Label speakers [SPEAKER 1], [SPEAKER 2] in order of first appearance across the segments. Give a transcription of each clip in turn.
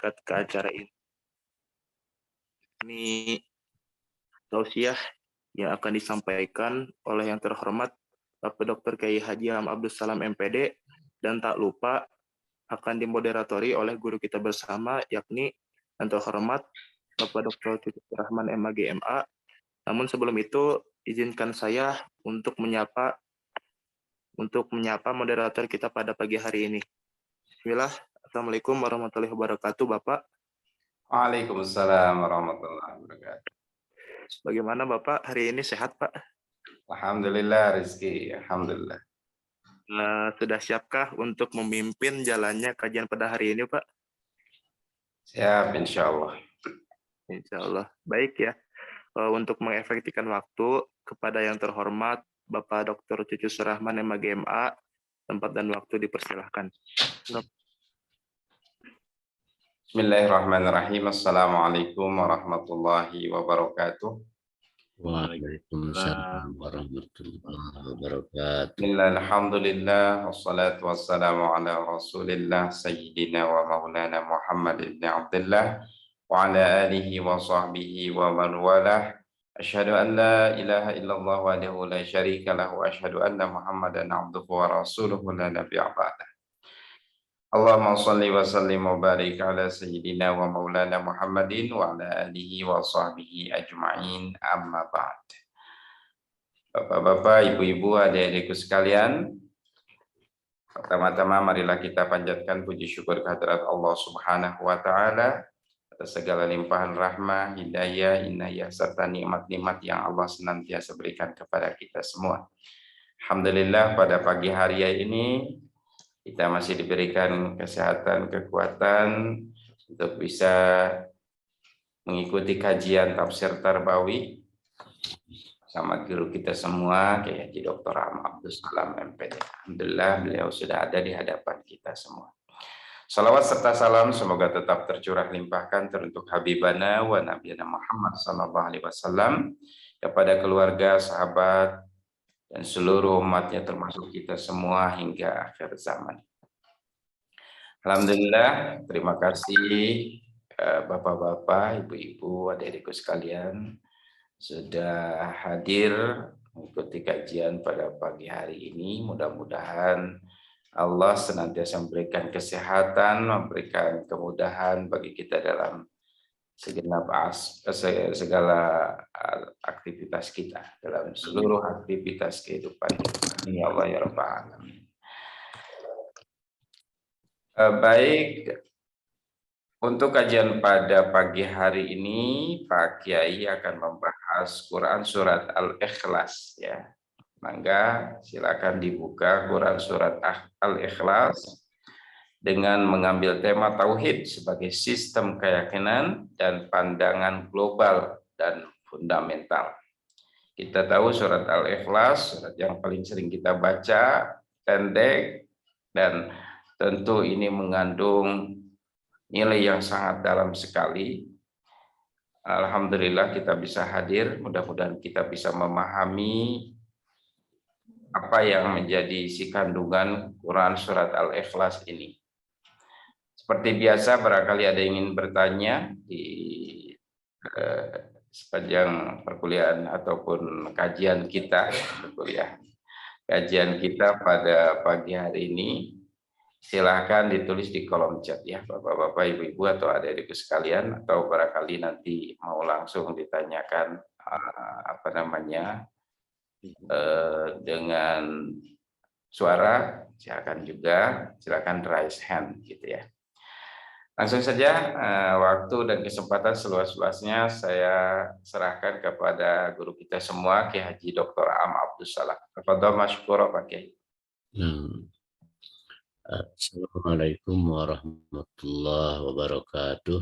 [SPEAKER 1] berangkat ke acara ini. Ini tausiah yang akan disampaikan oleh yang terhormat Bapak Dr. Kiai Haji Abdus Salam MPD, dan tak lupa akan dimoderatori oleh guru kita bersama, yakni yang terhormat Bapak Dr. Cucuk Rahman MAG MA. Namun sebelum itu, izinkan saya untuk menyapa moderator kita pada pagi hari ini. Bismillah. Assalamualaikum warahmatullahi wabarakatuh, Bapak.
[SPEAKER 2] Waalaikumsalam warahmatullahi wabarakatuh.
[SPEAKER 1] Bagaimana Bapak hari ini, sehat Pak?
[SPEAKER 2] Alhamdulillah Rizky, alhamdulillah.
[SPEAKER 1] Sudah siapkah untuk memimpin jalannya kajian pada hari ini, Pak?
[SPEAKER 2] Siap, insya Allah.
[SPEAKER 1] Insya Allah. Baik ya. Untuk mengefektifkan waktu, kepada yang terhormat Bapak Dr. Cucuk Rahman MAG MA, tempat dan waktu dipersilahkan.
[SPEAKER 2] Bismillahirrahmanirrahim. Assalamualaikum warahmatullahi wabarakatuh.
[SPEAKER 3] Waalaikumsalam warahmatullahi wabarakatuh.
[SPEAKER 2] Alhamdulillah, wassalatu wassalamu ala rasulillah, sayyidina wa maulana Muhammad ibn Abdullah, wa ala alihi wa sahbihi wa man walah. Asyhadu an la ilaha illallah wahdahu la syarika lahu, wa asyhadu anna Muhammadan abduhu wa rasuluhu la nabiyya ba'dah. Allahumma salli wa sallim wa barik ala sayyidina wa maulana Muhammadin wa ala alihi wa sahbihi ajma'in, amma ba'd. Bapak-bapak, ibu-ibu, adik-adikku sekalian, pertama-tama marilah kita panjatkan puji syukur kehadirat Allah Subhanahu wa taala atas segala limpahan rahmah, hidayah, inayah serta nikmat-nikmat yang Allah senantiasa berikan kepada kita semua. Alhamdulillah, pada pagi hari ini kita masih diberikan kesehatan, kekuatan untuk bisa mengikuti kajian tafsir Tarbawi sama guru kita semua, Kiai Haji Dr. Abdus Salam MPD. Alhamdulillah, beliau sudah ada di hadapan kita semua. Salawat serta salam semoga tetap tercurah limpahkan teruntuk Habibana wa Nabiyana Muhammad sallallahu alaihi wasallam, kepada keluarga, sahabat, dan seluruh umatnya termasuk kita semua hingga akhir zaman. Alhamdulillah, terima kasih bapak-bapak, ibu-ibu, adik-adikku sekalian sudah hadir mengikuti kajian pada pagi hari ini. Mudah-mudahan Allah senantiasa memberikan kesehatan, memberikan kemudahan bagi kita dalam segala aktivitas kita, dalam seluruh aktivitas kehidupan ini, Allah ya Rabbal Alamin. Baik, untuk kajian pada pagi hari ini Pak Kiai akan membahas Quran surat Al-Ikhlas ya. Mangga silakan dibuka Quran surat Al-Ikhlas dengan mengambil tema tauhid sebagai sistem keyakinan dan pandangan global dan fundamental. Kita tahu surat Al-Ikhlas, surat yang paling sering kita baca, pendek, dan tentu ini mengandung nilai yang sangat dalam sekali. Alhamdulillah kita bisa hadir, mudah-mudahan kita bisa memahami apa yang menjadi isi kandungan Quran surat Al-Ikhlas ini. Seperti biasa, barangkali ada yang ingin bertanya di sepanjang perkuliahan ataupun kajian kita, kajian kita pada pagi hari ini. Silahkan ditulis di kolom chat ya, bapak-bapak, ibu-ibu, atau adik-adikku sekalian, atau barangkali nanti mau langsung ditanyakan dengan suara, silakan raise hand gitu ya. Langsung saja, waktu dan kesempatan seluas-luasnya saya serahkan kepada guru kita semua, Kiai Haji Dr. Abdus Salam. Tafadhol masykur Pak Kiai.
[SPEAKER 3] Assalamualaikum warahmatullahi wabarakatuh.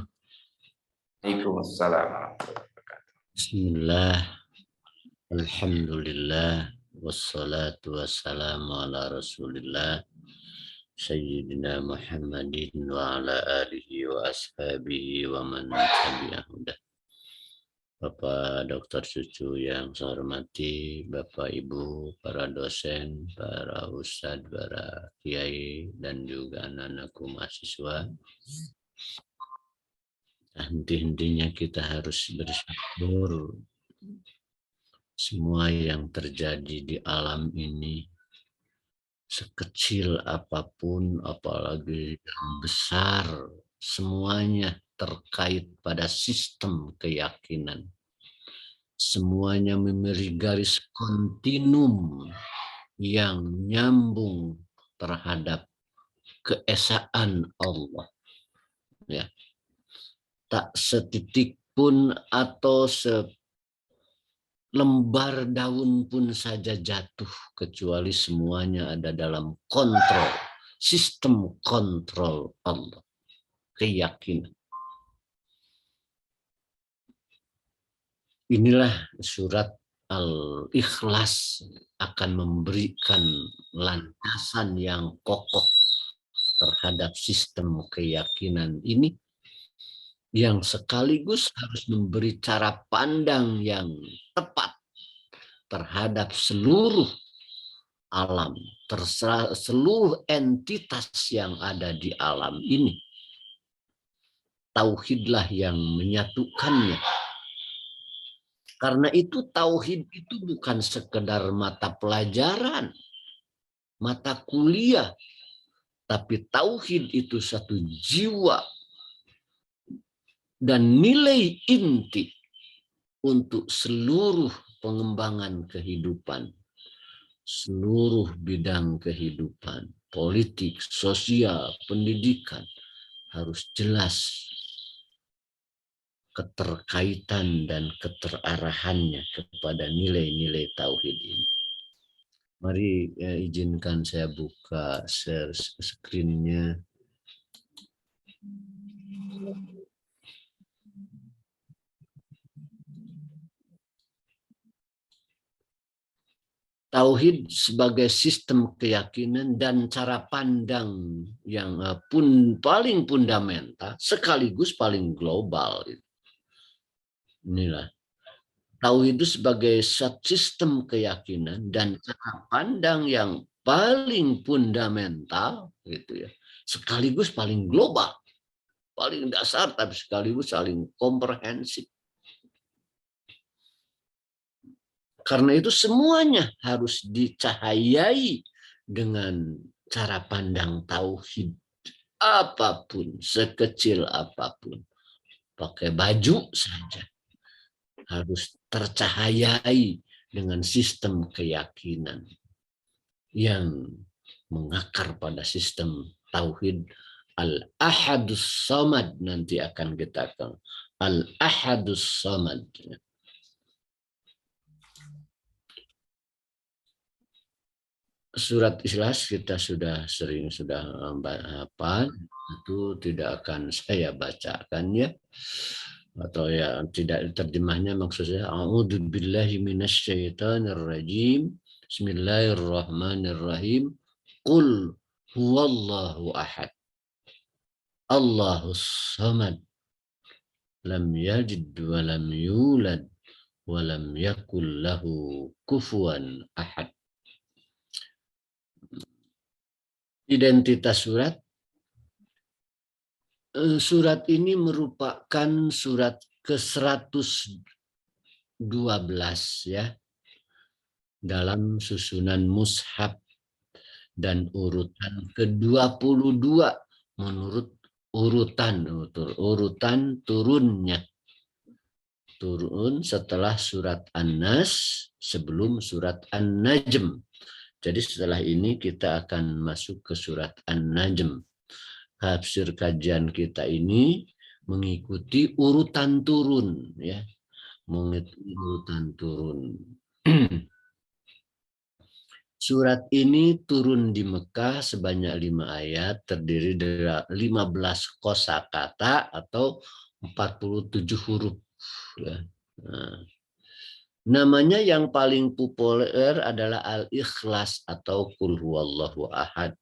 [SPEAKER 2] Waalaikumsalam warahmatullahi wabarakatuh.
[SPEAKER 3] Bismillah, alhamdulillah, wassalatu wassalamu ala rasulillah, sayyidina Muhammadin wa ala alihi wa ashabihi wa man tabi'ahudah. Bapak Dr. Cucu yang saya hormati, Bapak Ibu, para dosen, para ustadz, para kiai, dan juga anak-anakku mahasiswa. Henti-hentinya kita harus bersyukur semua yang terjadi di alam ini, sekecil apapun, apalagi yang besar, semuanya terkait pada sistem keyakinan. Semuanya memiliki garis kontinum yang nyambung terhadap keesaan Allah. Ya. Tak setitik pun atau selembar daun pun saja jatuh, kecuali semuanya ada dalam kontrol, sistem kontrol Allah, keyakinan. Inilah surat Al-Ikhlas akan memberikan landasan yang kokoh terhadap sistem keyakinan ini, yang sekaligus harus memberi cara pandang yang tepat terhadap seluruh alam, seluruh entitas yang ada di alam ini. Tauhidlah yang menyatukannya. Karena itu tauhid itu bukan sekedar mata pelajaran, mata kuliah, tapi tauhid itu satu jiwa dan nilai inti untuk seluruh pengembangan kehidupan, seluruh bidang kehidupan, politik, sosial, pendidikan, harus jelas keterkaitan dan keterarahannya kepada nilai-nilai tauhid ini. Mari izinkan saya buka share screen-nya. Tauhid sebagai sistem keyakinan dan cara pandang yang paling fundamental sekaligus paling global. Inilah tauhid itu sebagai sistem keyakinan dan cara pandang yang paling fundamental, gitu ya, sekaligus paling global, paling dasar tapi sekaligus saling komprehensif. Karena itu semuanya harus dicahayai dengan cara pandang tauhid. Apapun, sekecil apapun. Pakai baju saja. Harus tercahayai dengan sistem keyakinan yang mengakar pada sistem tauhid Al-Ahadus Samad. Nanti akan kita tahu. Al-Ahadus Samad. Surat Ikhlas kita sudah hafal, itu tidak akan saya bacakan ya, atau ya tidak terjemahnya, maksudnya a'udzubillahi minasyaitonirrajim, bismillahirrahmanirrahim, qul huwallahu ahad, Allahus samad, lam yalid wa lam yulad wa lam yakul lahu kufuwan ahad. Identitas surat. Surat ini merupakan surat ke-112 ya dalam susunan mushaf dan urutan ke-22 menurut urutan turunnya. Turun setelah surat An-Nas, sebelum surat An-Najm. Jadi setelah ini kita akan masuk ke surat An-Najm. Tafsir kajian kita ini mengikuti urutan turun, ya, mengikuti urutan turun. Surat ini turun di Mekah sebanyak 5 ayat, terdiri dari 15 kosakata atau 47 huruf. Ya. Nah, namanya yang paling populer adalah Al-Ikhlas atau Qul Huwallahu Ahad.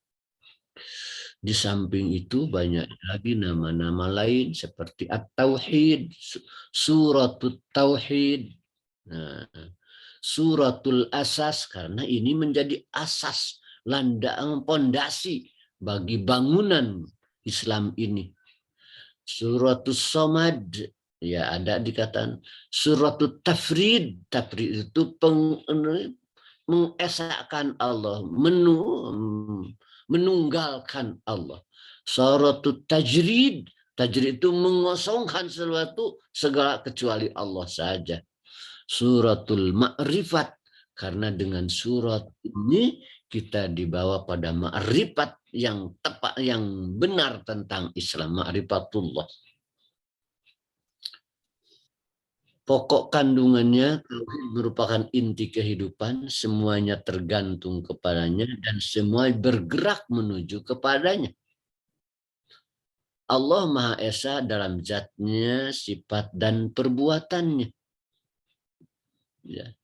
[SPEAKER 3] Di samping itu banyak lagi nama-nama lain seperti At-Tauhid, Suratul Tauhid, Suratul Asas, karena ini menjadi asas, landang, pondasi bagi bangunan Islam ini. Suratul Somad, ya ada dikatakan suratul Tafrid. Tafrid itu mengesahkan Allah, menunggalkan Allah. Suratul Tajrid, Tajrid itu mengosongkan sesuatu segala kecuali Allah saja. Suratul Ma'rifat, karena dengan surat ini kita dibawa pada ma'rifat yang tepat, yang benar tentang Islam, ma'rifatullah. Pokok kandungannya merupakan inti kehidupan, semuanya tergantung kepadanya dan semua bergerak menuju kepadanya. Allah Maha Esa dalam zatnya, sifat dan perbuatannya. Ya.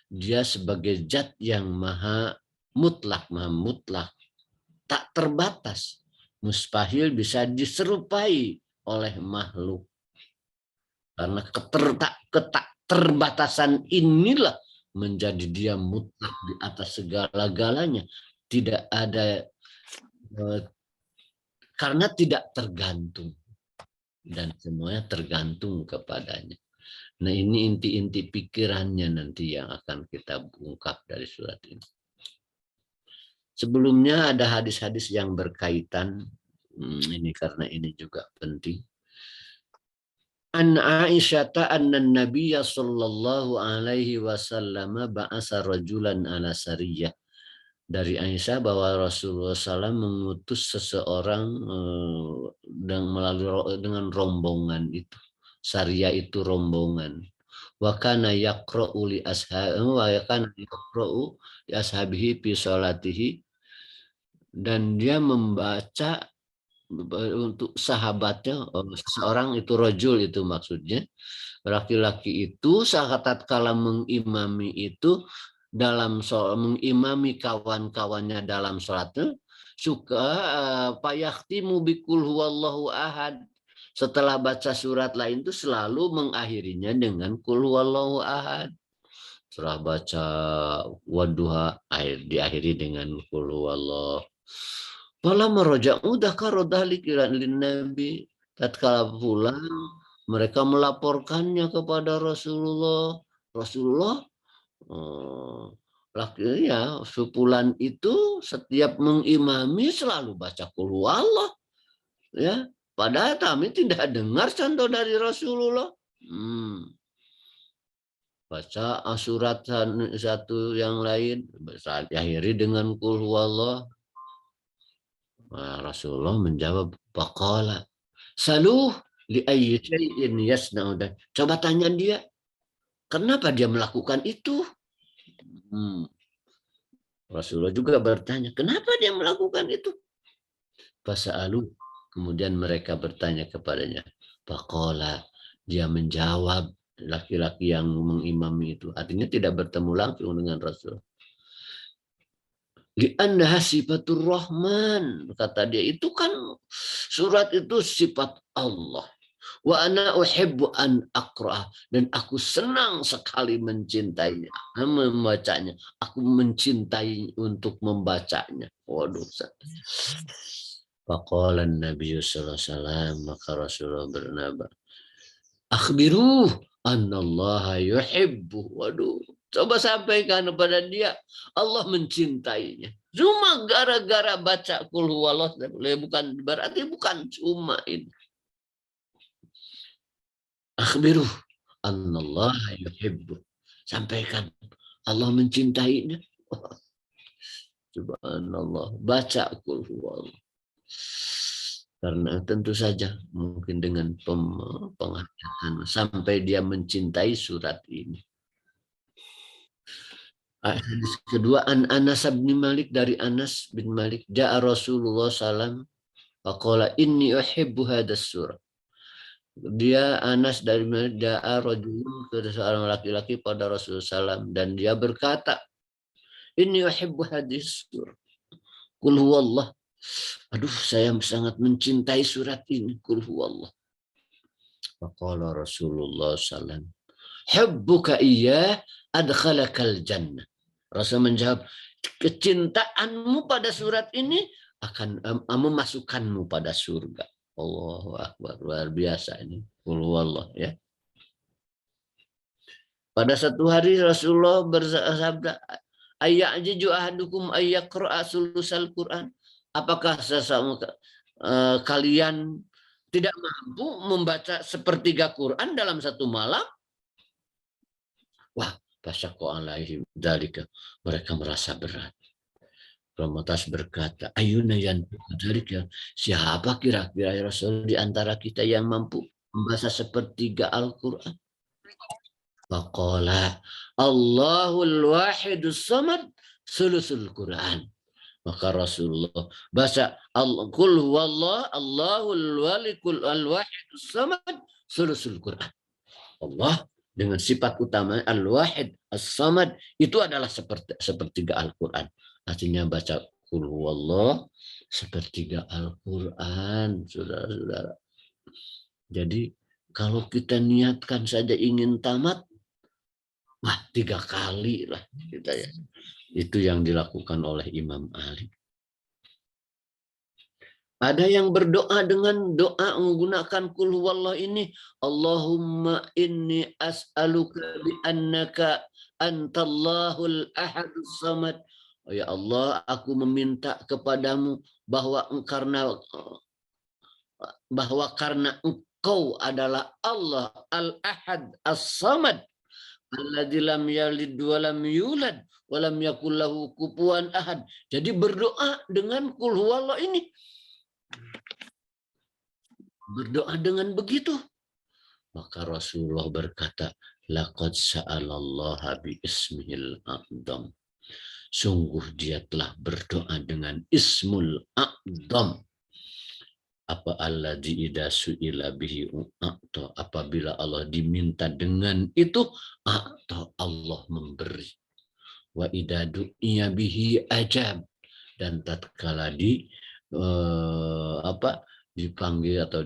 [SPEAKER 3] Dia sebagai zat yang maha mutlak, tak terbatas, mustahil bisa diserupai oleh makhluk. Karena keterbatasan inilah menjadi dia mutlak di atas segala-galanya. Tidak ada, karena tidak tergantung. Dan semuanya tergantung kepadanya. Nah, ini inti-inti pikirannya nanti yang akan kita ungkap dari surat ini. Sebelumnya ada hadis-hadis yang berkaitan. Ini karena ini juga penting. An Aisyata anna Nabiyya sallallahu alaihi wasallam ba'asa rajulan ala sariyah. Dari Aisyah bahwa Rasulullah SAW mengutus seseorang dengan rombongan itu. Sariyah itu rombongan. Wa kana yaqra'u li ashabihi fi sholatihi, dan dia membaca untuk sahabatnya, seseorang itu rajul itu maksudnya, laki-laki itu saat tatkala mengimami itu dalam mengimami kawan-kawannya dalam sholatnya, suka payahtimu bikul huwallahu ahad. Setelah baca surat lain itu selalu mengakhirinya dengan kul huwallahu ahad. Setelah baca wadduha diakhiri dengan kul huwallahu. Pala meroja'u dzakara dzalika lin Nabi. Tatkala pulang mereka melaporkannya kepada Rasulullah. Rasulullah, ya, sepulan itu setiap mengimami selalu baca qul huwallah, ya, padahal kami tidak dengar contoh dari Rasulullah. Baca surat satu yang lain diakhiri dengan qul huwallah. Nah, Rasulullah menjawab, faqala saluh li ayyi syai'in yasna'u. Coba tanya dia, kenapa dia melakukan itu? Rasulullah juga bertanya, kenapa dia melakukan itu? Fasa'alu, kemudian mereka bertanya kepadanya. Faqala, dia menjawab, laki-laki yang mengimami itu. Artinya tidak bertemu langsung dengan Rasul. Li'annaha sifatur rahman, kata dia, itu kan surat itu sifat Allah. Wa ana uhibbu an aqra'ah, dan aku senang sekali mencintainya, membacanya. Aku mencintai untuk membacanya. Waduh. Faqala Nabi sallallahu alaihi wasallam, maka Rasulullah bernaba, akhbiruh annallaha yuhibbu. Waduh. Coba sampaikan kepada dia, Allah mencintainya. Cuma gara-gara baca qul huwallah, bukan berarti bukan cuma ini. Akhbiruh annallaha yuhibbu. Sampaikan Allah mencintainya. Subhanallah. Baca qul huwallah. Karena tentu saja mungkin dengan penghayatan sampai dia mencintai surat ini. Hadis kedua, an Anas bin Malik, dari Anas bin Malik, ja'a Rasulullah sallam faqala inni uhibbu hadas surah. Dia Anas dari Malik, ja'a rajulun, seorang laki-laki pada Rasulullah sallam, dan dia berkata, inni uhibbu hadis surah. Qul huwallah. Aduh, saya sangat mencintai surat ini, qul huwallah. Faqala Rasulullah sallam, hubbuka iyyah adkhalakal jannah. Rasul menjawab, kecintaanmu pada surat ini akan memasukkanmu pada surga. Allahu Akbar, luar biasa ini. Qul huwallah ya. Pada satu hari Rasulullah bersabda, ayya'jiju ahadukum ayyaqra'a sulusal Quran. Apakah sesama kalian tidak mampu membaca sepertiga Quran dalam satu malam? Wah, fasyaqqa alaihim dzalika. Mereka merasa berat. Romotas berkata, ayuna yantiqu dzalika. Siapa kira-kira ya Rasul di antara kita yang mampu membaca sepertiga Al-Quran? Faqala Allahul wahidus samad sulusul Quran. Maka Rasulullah baca Qul huwallah Allahul walikul al-wahidus samad sulusul Quran. Allah dengan sifat utama al-wahid as-samad itu adalah sepertiga Al-Quran. Artinya baca Qul huwallah sepertiga Al-Quran, saudara-saudara. Jadi kalau kita niatkan saja ingin tamat, wah 3 kali lah kita ya. Itu yang dilakukan oleh Imam Ali. Ada yang berdoa dengan doa menggunakan Qul huwallah ini. Allahumma inni as'aluka bi annaka antallahul ahadus samad. Oh ya Allah, aku meminta kepadamu bahwa karena Engkau adalah Allah al-ahad as-samad. Alladzi lam yalid wa lam yulad wa lam yakul lahu kufuwan ahad. Jadi berdoa dengan Qul huwallah ini. Berdoa dengan begitu. Maka Rasulullah berkata, laqad sa'alallaha bi ismihil a'dzam. Sungguh dia telah berdoa dengan ismul a'dzam. Apa alladzi idza su'ila bihi a'ta, apabila Allah diminta dengan itu a'ta, Allah memberi. Wa idza du'iya bihi ajab, dan tatkala dipanggil atau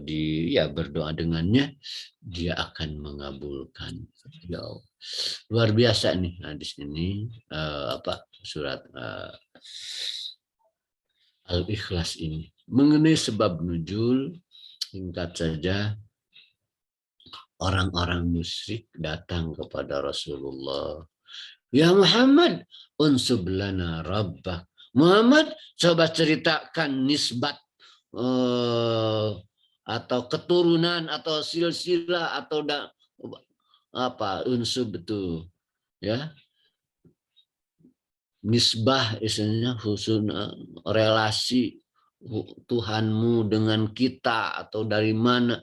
[SPEAKER 3] berdoa dengannya, dia akan mengabulkan. Ya, luar biasa nih hadis ini, surat Al-Ikhlas ini. Mengenai sebab nuzul, singkat saja, orang-orang musyrik datang kepada Rasulullah. Ya Muhammad, unsub lana rabbak. Muhammad, coba ceritakan nisbat atau keturunan atau silsilah atau unsub itu ya. Nisbah istilahnya khusus relasi Tuhanmu dengan kita atau dari mana,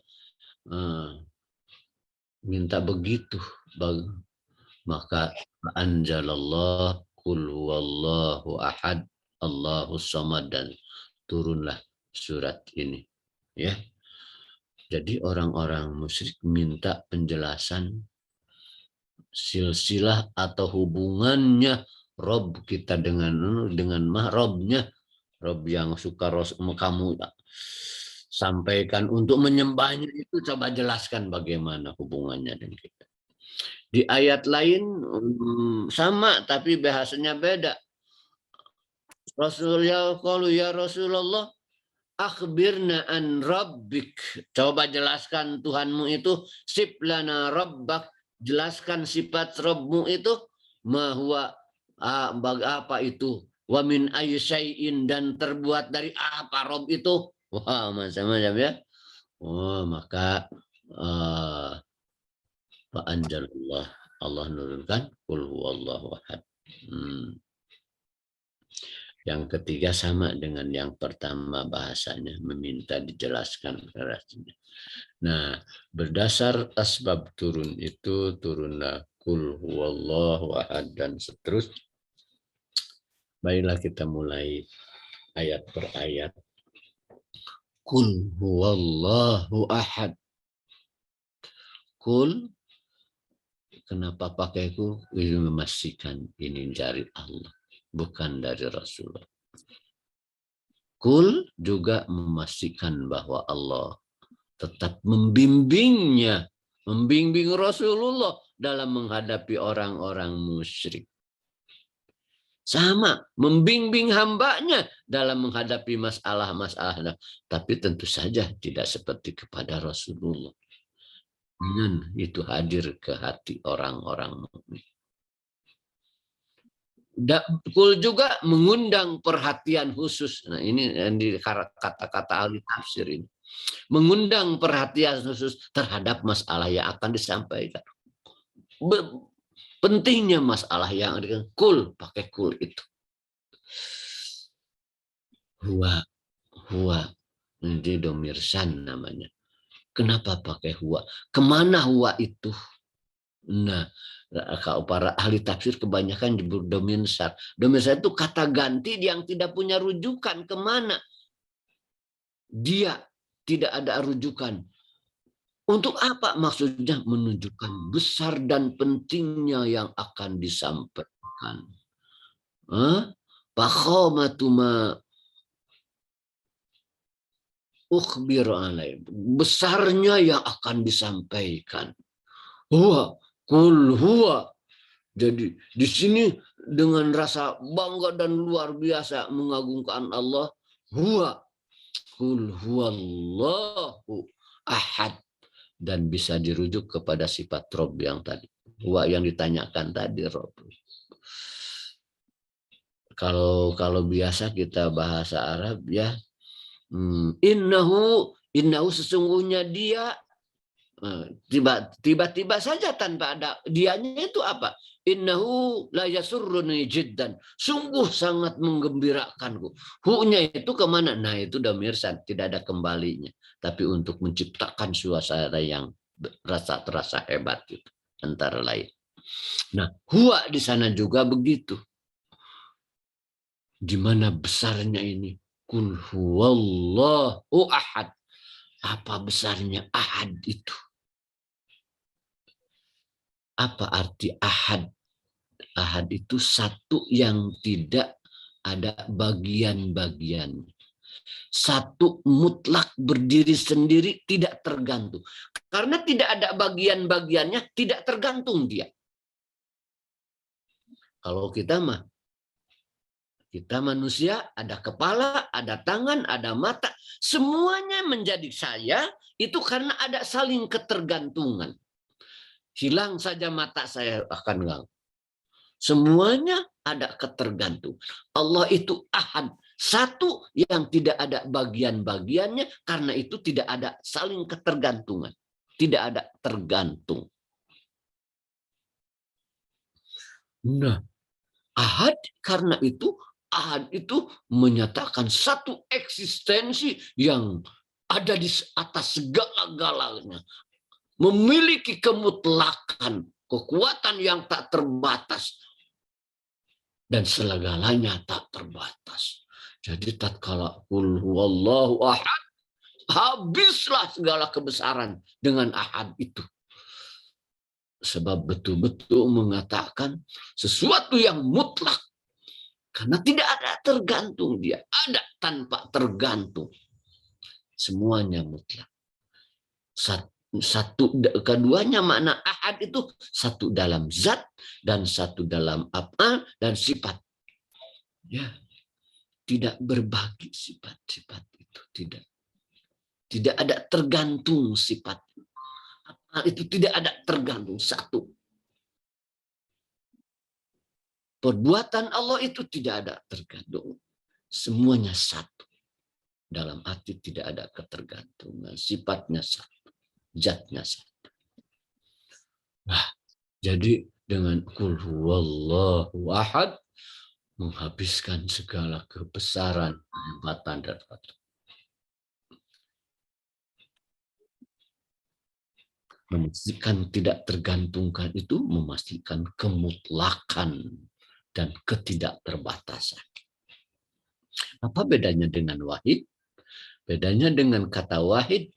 [SPEAKER 3] minta begitu. Maka anjalallah qul huwallahu ahad Allahus samad, dan turunlah surat ini ya. Jadi orang-orang musyrik minta penjelasan silsilah atau hubungannya Rob kita dengan Robnya, Rob yang suka kamu sampaikan untuk menyembahnya itu, coba jelaskan bagaimana hubungannya dengan kita. Di ayat lain sama tapi bahasanya beda. Rasulullah qalu ya Rasulullah akhbirna an rabbik. Coba jelaskan Tuhanmu itu, sif lana rabbak, jelaskan sifat Rabbmu itu, ma huwa, apa itu, wa min ayyi syai'in, dan terbuat dari apa Rabb itu. Wah, macam-macam ya. Oh, maka fa anjalallah, Allah nurunkan qul huwallahu ahad. Yang ketiga sama dengan yang pertama, bahasanya meminta dijelaskan rasanya. Nah, berdasar asbab turun itu, turunlah qul huwallahu ahad dan seterusnya. Baiklah kita mulai ayat per ayat. Qul huwallahu ahad. Qul, kenapa pakai qul? Ini memastikan ini dari Allah, bukan dari Rasulullah. Qul juga memastikan bahwa Allah tetap membimbing Rasulullah dalam menghadapi orang-orang musyrik. Sama, membimbing hambanya dalam menghadapi masalah-masalah. Tapi tentu saja tidak seperti kepada Rasulullah. Dengan itu hadir ke hati orang-orang mukmin. Kul juga mengundang perhatian khusus. Nah, ini yang di kata-kata ahli tafsir ini. Mengundang perhatian khusus terhadap masalah yang akan disampaikan. Pentingnya masalah yang ada kul, pakai kul itu. Huwa, ini domirsan namanya. Kenapa pakai huwa? Kemana huwa itu? Nah, kalau para ahli tafsir kebanyakan disebut domirsar. Domirsar itu kata ganti yang tidak punya rujukan kemana. Dia tidak ada rujukan. Untuk apa maksudnya? Menunjukkan besar dan pentingnya yang akan disampaikan. Pakhomatuma ukhbir alaih. Besarnya yang akan disampaikan. Huwa, kul huwa. Jadi di sini dengan rasa bangga dan luar biasa mengagungkan Allah. Huwa, kul huwallahu ahad. Dan bisa dirujuk kepada sifat Rob yang tadi. Huwa yang ditanyakan tadi Rob. Kalau biasa kita bahasa Arab ya. Innahu sesungguhnya dia. Tiba-tiba saja tanpa ada dianya itu apa? Innahu la yasurruni jiddan. Sungguh sangat menggembirakanku. Hu-nya itu kemana? Nah itu domirsan, tidak ada kembalinya. Tapi untuk menciptakan suasana yang terasa hebat itu antara lain. Nah, huwa di sana juga begitu. Di mana besarnya ini? Kul huwallahu ahad. Apa besarnya ahad itu? Apa arti ahad? Ahad itu satu yang tidak ada bagian-bagian. Satu mutlak berdiri sendiri, tidak tergantung. Karena tidak ada bagian-bagiannya, tidak tergantung dia. Kalau kita manusia, ada kepala, ada tangan, ada mata. Semuanya menjadi saya, itu karena ada saling ketergantungan. Hilang saja mata saya akan hilang. Semuanya ada ketergantungan. Allah itu ahad. Satu yang tidak ada bagian-bagiannya, karena itu tidak ada saling ketergantungan. Tidak ada tergantung. Nah, ahad karena itu, ahad itu menyatakan satu eksistensi yang ada di atas segala-galanya. Memiliki kemutlakan, kekuatan yang tak terbatas. Dan segalanya tak terbatas. Jadi tatkala qul huwallahu ahad, habislah segala kebesaran dengan ahad itu. Sebab betul-betul mengatakan sesuatu yang mutlak. Karena tidak ada tergantung dia. Ada tanpa tergantung. Semuanya mutlak. Keduanya makna ahad itu satu dalam zat dan satu dalam af'al dan sifat. Ya, tidak berbagi sifat-sifat itu, tidak ada tergantung sifat. Af'al itu tidak ada tergantung, satu. Perbuatan Allah itu tidak ada tergantung, semuanya satu. Dalam arti tidak ada ketergantungan, sifatnya satu. Zatnya satu. Nah, jadi dengan qul huwallahu ahad menghabiskan segala kebesaran, kehebatan dan memastikan tidak tergantungkan itu memastikan kemutlakan dan ketidakterbatasan. Apa bedanya dengan wahid? Bedanya dengan kata wahid.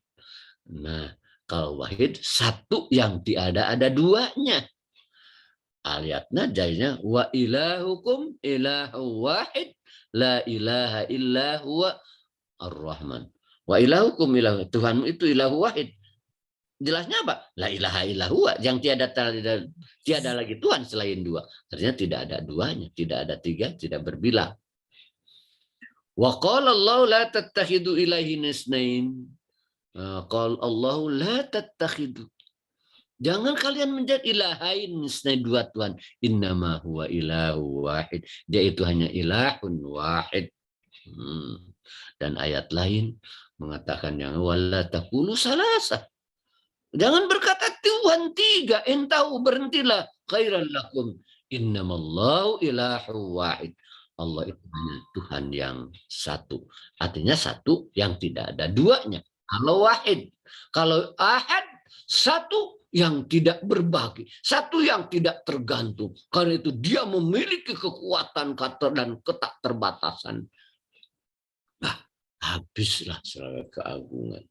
[SPEAKER 3] Nah, kalau wahid satu yang tiada ada duanya. Ayatnya jadinya wa ilahukum ilahu wahid la ilaha illa huwa ar-Rahman. Wa ilahukum ilahu, Tuhanmu itu ilahu wahid. Jelasnya apa? La ilaha illallah, yang tiada lagi Tuhan selain dua. Artinya tidak ada duanya, tidak ada tiga, tidak berbilang. Wa qala Allah la tattakhidu ilahin isnain. Qala Allah la tattakhidu. Jangan kalian menjadi ilahain isnain, dua Tuhan. Innama huwa ilahu wahid. Dia itu hanya ilahun wahid. Dan ayat lain mengatakan yang wala taqulu salasa. Jangan berkata Tuhan tiga, entau berhentilah, khairan lakum. Innamallahu ilahu wahid. Allah itu hanya Tuhan yang satu. Artinya satu yang tidak ada duanya. Kalau wahid. Kalau ahad, satu yang tidak berbagi. Satu yang tidak tergantung. Karena itu dia memiliki kekuatan dan ketakterbatasan. Nah, habislah segala keagungan.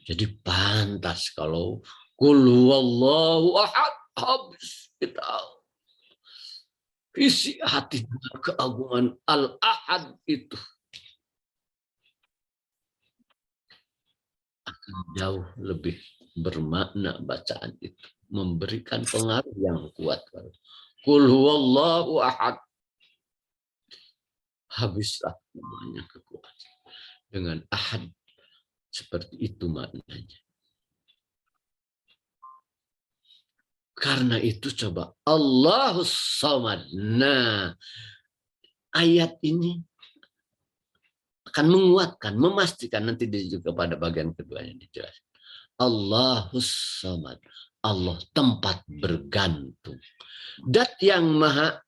[SPEAKER 3] Jadi pantas kalau qul huwallahu ahad, habis kita isi hati dengan keagungan al-ahad itu akan jauh lebih bermakna bacaan itu, memberikan pengaruh yang kuat. Qul huwallahu ahad, habislah semuanya kekuatan dengan ahad. Seperti itu maknanya. Karena itu coba Allahus Samad. Nah, ayat ini akan menguatkan, memastikan, nanti juga pada bagian keduanya dijelaskan. Allahus Samad. Allah tempat bergantung. Dat yang maha,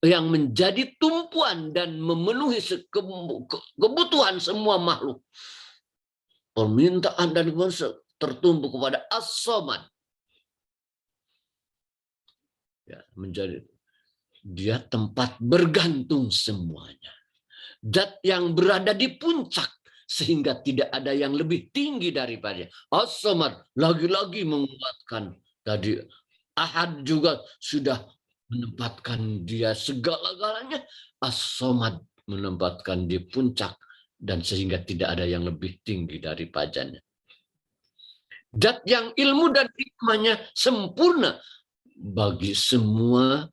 [SPEAKER 3] yang menjadi tumpuan dan memenuhi kebutuhan semua makhluk. Permintaan dan tertumpu kepada As-Samad. Ya, menjadi dia tempat bergantung semuanya. Zat yang berada di puncak sehingga tidak ada yang lebih tinggi daripadanya. As-Samad lagi-lagi menguatkan tadi. Ahad juga sudah menempatkan dia segala-galanya. As-Samad menempatkan di puncak. Dan sehingga tidak ada yang lebih tinggi daripadanya. Zat yang ilmu dan hikmahnya sempurna bagi semua,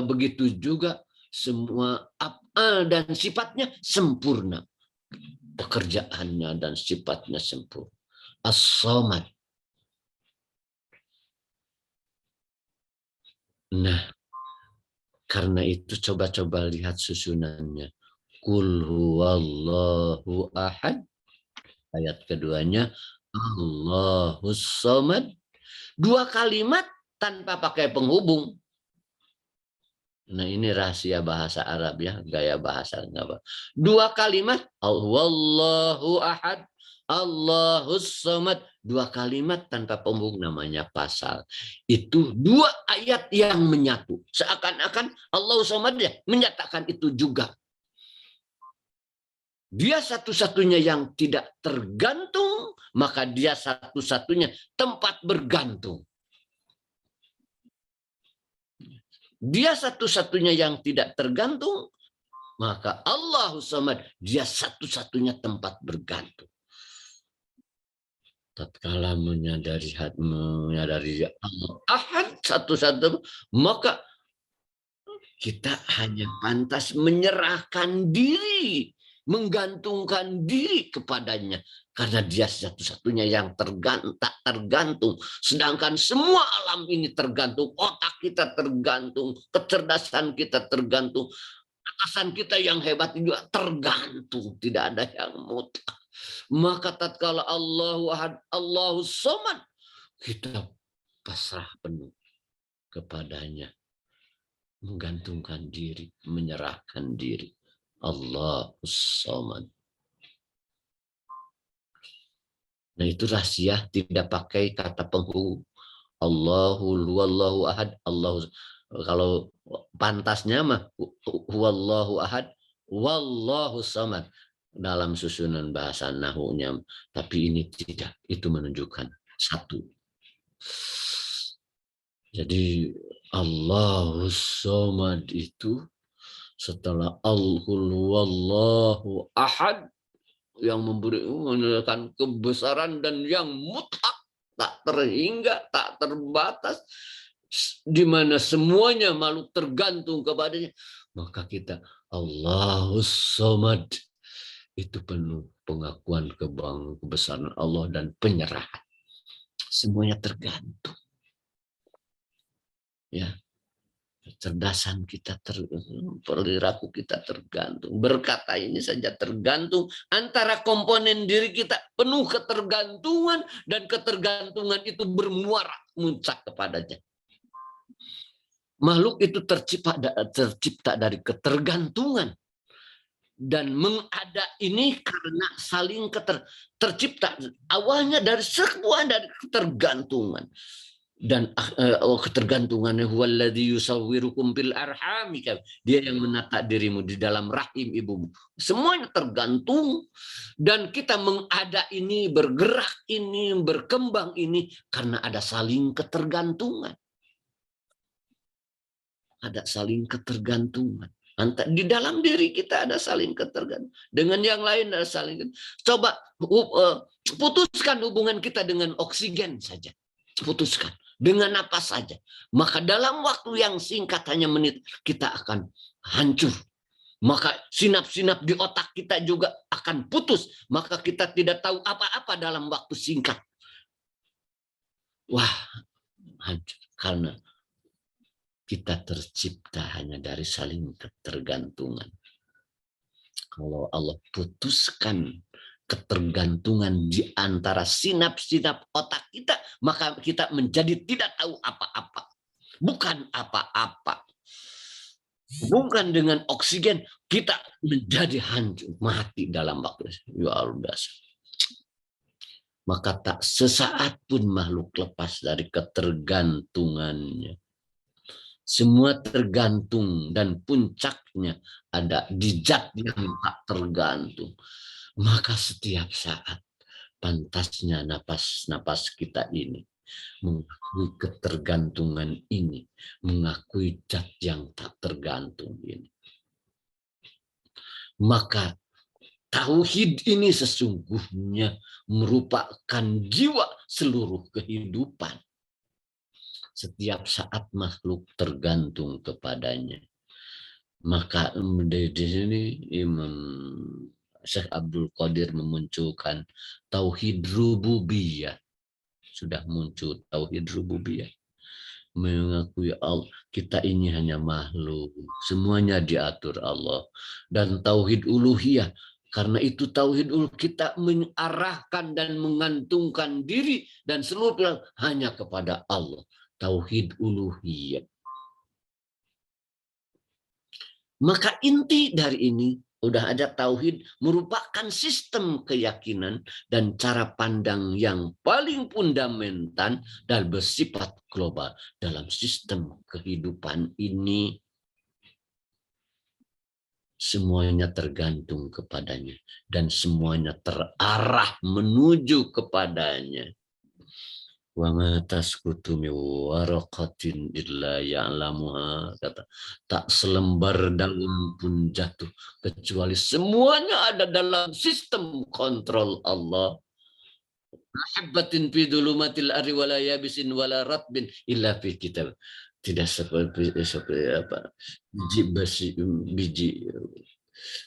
[SPEAKER 3] begitu juga semua af'al dan sifatnya sempurna. Pekerjaannya dan sifatnya sempurna. As-Samad. Nah, karena itu coba-coba lihat susunannya. Qul huwallahu ahad. Ayat keduanya Allahus Samad. Dua kalimat tanpa pakai penghubung. Nah, ini rahasia bahasa Arab ya, gaya bahasa apa. Dua kalimat Allahu ahad, Allahus Samad. Dua kalimat tanpa penghubung, namanya pasal. Itu dua ayat yang menyatu. Seakan-akan Allahus Samad ya menyatakan itu juga. Dia satu-satunya yang tidak tergantung, maka dia satu-satunya tempat bergantung. Dia satu-satunya yang tidak tergantung, maka Allahus Samad, dia satu-satunya tempat bergantung. Tatkala menyadari Allah ahad satu-satu, maka kita hanya pantas menyerahkan diri, menggantungkan diri kepadanya, karena dia satu-satunya yang tak tergantung. Sedangkan semua alam ini tergantung, otak kita tergantung, kecerdasan kita tergantung, atasan kita yang hebat juga tergantung, tidak ada yang mutlak. Maka tatkala Allahu ahad, Allahus Samad, kita pasrah penuh kepadanya, menggantungkan diri, menyerahkan diri. Allahus Samad. Nah, itu rahasia, tidak pakai kata penghubung. Allahu ahad, Allah. Kalau pantasnya mah huwallahu ahad, wallahu samad dalam susunan bahasa nahunya. Tapi ini tidak, itu menunjukkan satu. Jadi Allahus Samad itu setelah Allahu ahad yang memberikan kebesaran dan yang mutlak, tak terhingga, tak terbatas, di mana semuanya makhluk tergantung kepadanya, maka kita Allahus Somad, itu penuh pengakuan kebesaran Allah dan penyerahan. Semuanya tergantung. Ya, kecerdasan kita, perilaku kita tergantung. Berkata ini saja tergantung. Antara komponen diri kita penuh ketergantungan, dan ketergantungan itu bermuara muncak kepadanya. Makhluk itu tercipta dari ketergantungan. Dan mengada ini karena saling tercipta. Awalnya dari sebuah dari ketergantungan. Dan ketergantungannya huwallazi yusawwirukum bil arham, dia yang menata dirimu di dalam rahim ibumu. Semuanya tergantung, dan kita mengada ini, bergerak ini, berkembang ini karena ada saling ketergantungan. Ada saling ketergantungan. Di dalam diri kita ada saling ketergantungan. Dengan yang lain ada saling ketergantungan. Coba putuskan hubungan kita dengan oksigen saja. Putuskan. Dengan apa saja. Maka dalam waktu yang singkat, hanya menit, kita akan hancur. Maka sinap-sinap di otak kita juga akan putus. Maka kita tidak tahu apa-apa dalam waktu singkat. Wah, hancur. Karena kita tercipta hanya dari saling ketergantungan. Kalau Allah putuskan ketergantungan di antara sinap-sinap otak kita, maka kita menjadi tidak tahu apa-apa. Bukan apa-apa. Hubungkan dengan oksigen, kita menjadi hancur, mati dalam waktu. Luar biasa. Maka tak sesaat pun makhluk lepas dari ketergantungannya. Semua tergantung, dan puncaknya ada di zat yang tak tergantung. Maka setiap saat pantasnya napas-napas kita ini mengakui ketergantungan ini, mengakui zat yang tak tergantung ini. Maka tauhid ini sesungguhnya merupakan jiwa seluruh kehidupan. Setiap saat makhluk tergantung kepadanya. Maka di sini Imam Syekh Abdul Qadir memunculkan tauhid rububiyah. Sudah muncul tauhid rububiyah. Mengakui Allah, kita ini hanya makhluk, semuanya diatur Allah. Dan tauhid uluhiyah, karena itu tauhid uluhiyah, kita mengarahkan dan mengantungkan diri dan seluruh hanya kepada Allah. Tauhid uluhiyah. Maka inti dari ini, udah ada tauhid, merupakan sistem keyakinan dan cara pandang yang paling fundamental dan bersifat global dalam sistem kehidupan ini. Semuanya tergantung kepadanya dan semuanya terarah menuju kepadanya. Wa ma tasqutu min waraqatin illa ya'lamuha, kata, tak selembar daun pun jatuh kecuali semuanya ada dalam sistem kontrol Allah. Habbatin fi dhulumatil ardi wala yabisin wala ratbin illa fi kitab. Tidak seperti apa, biji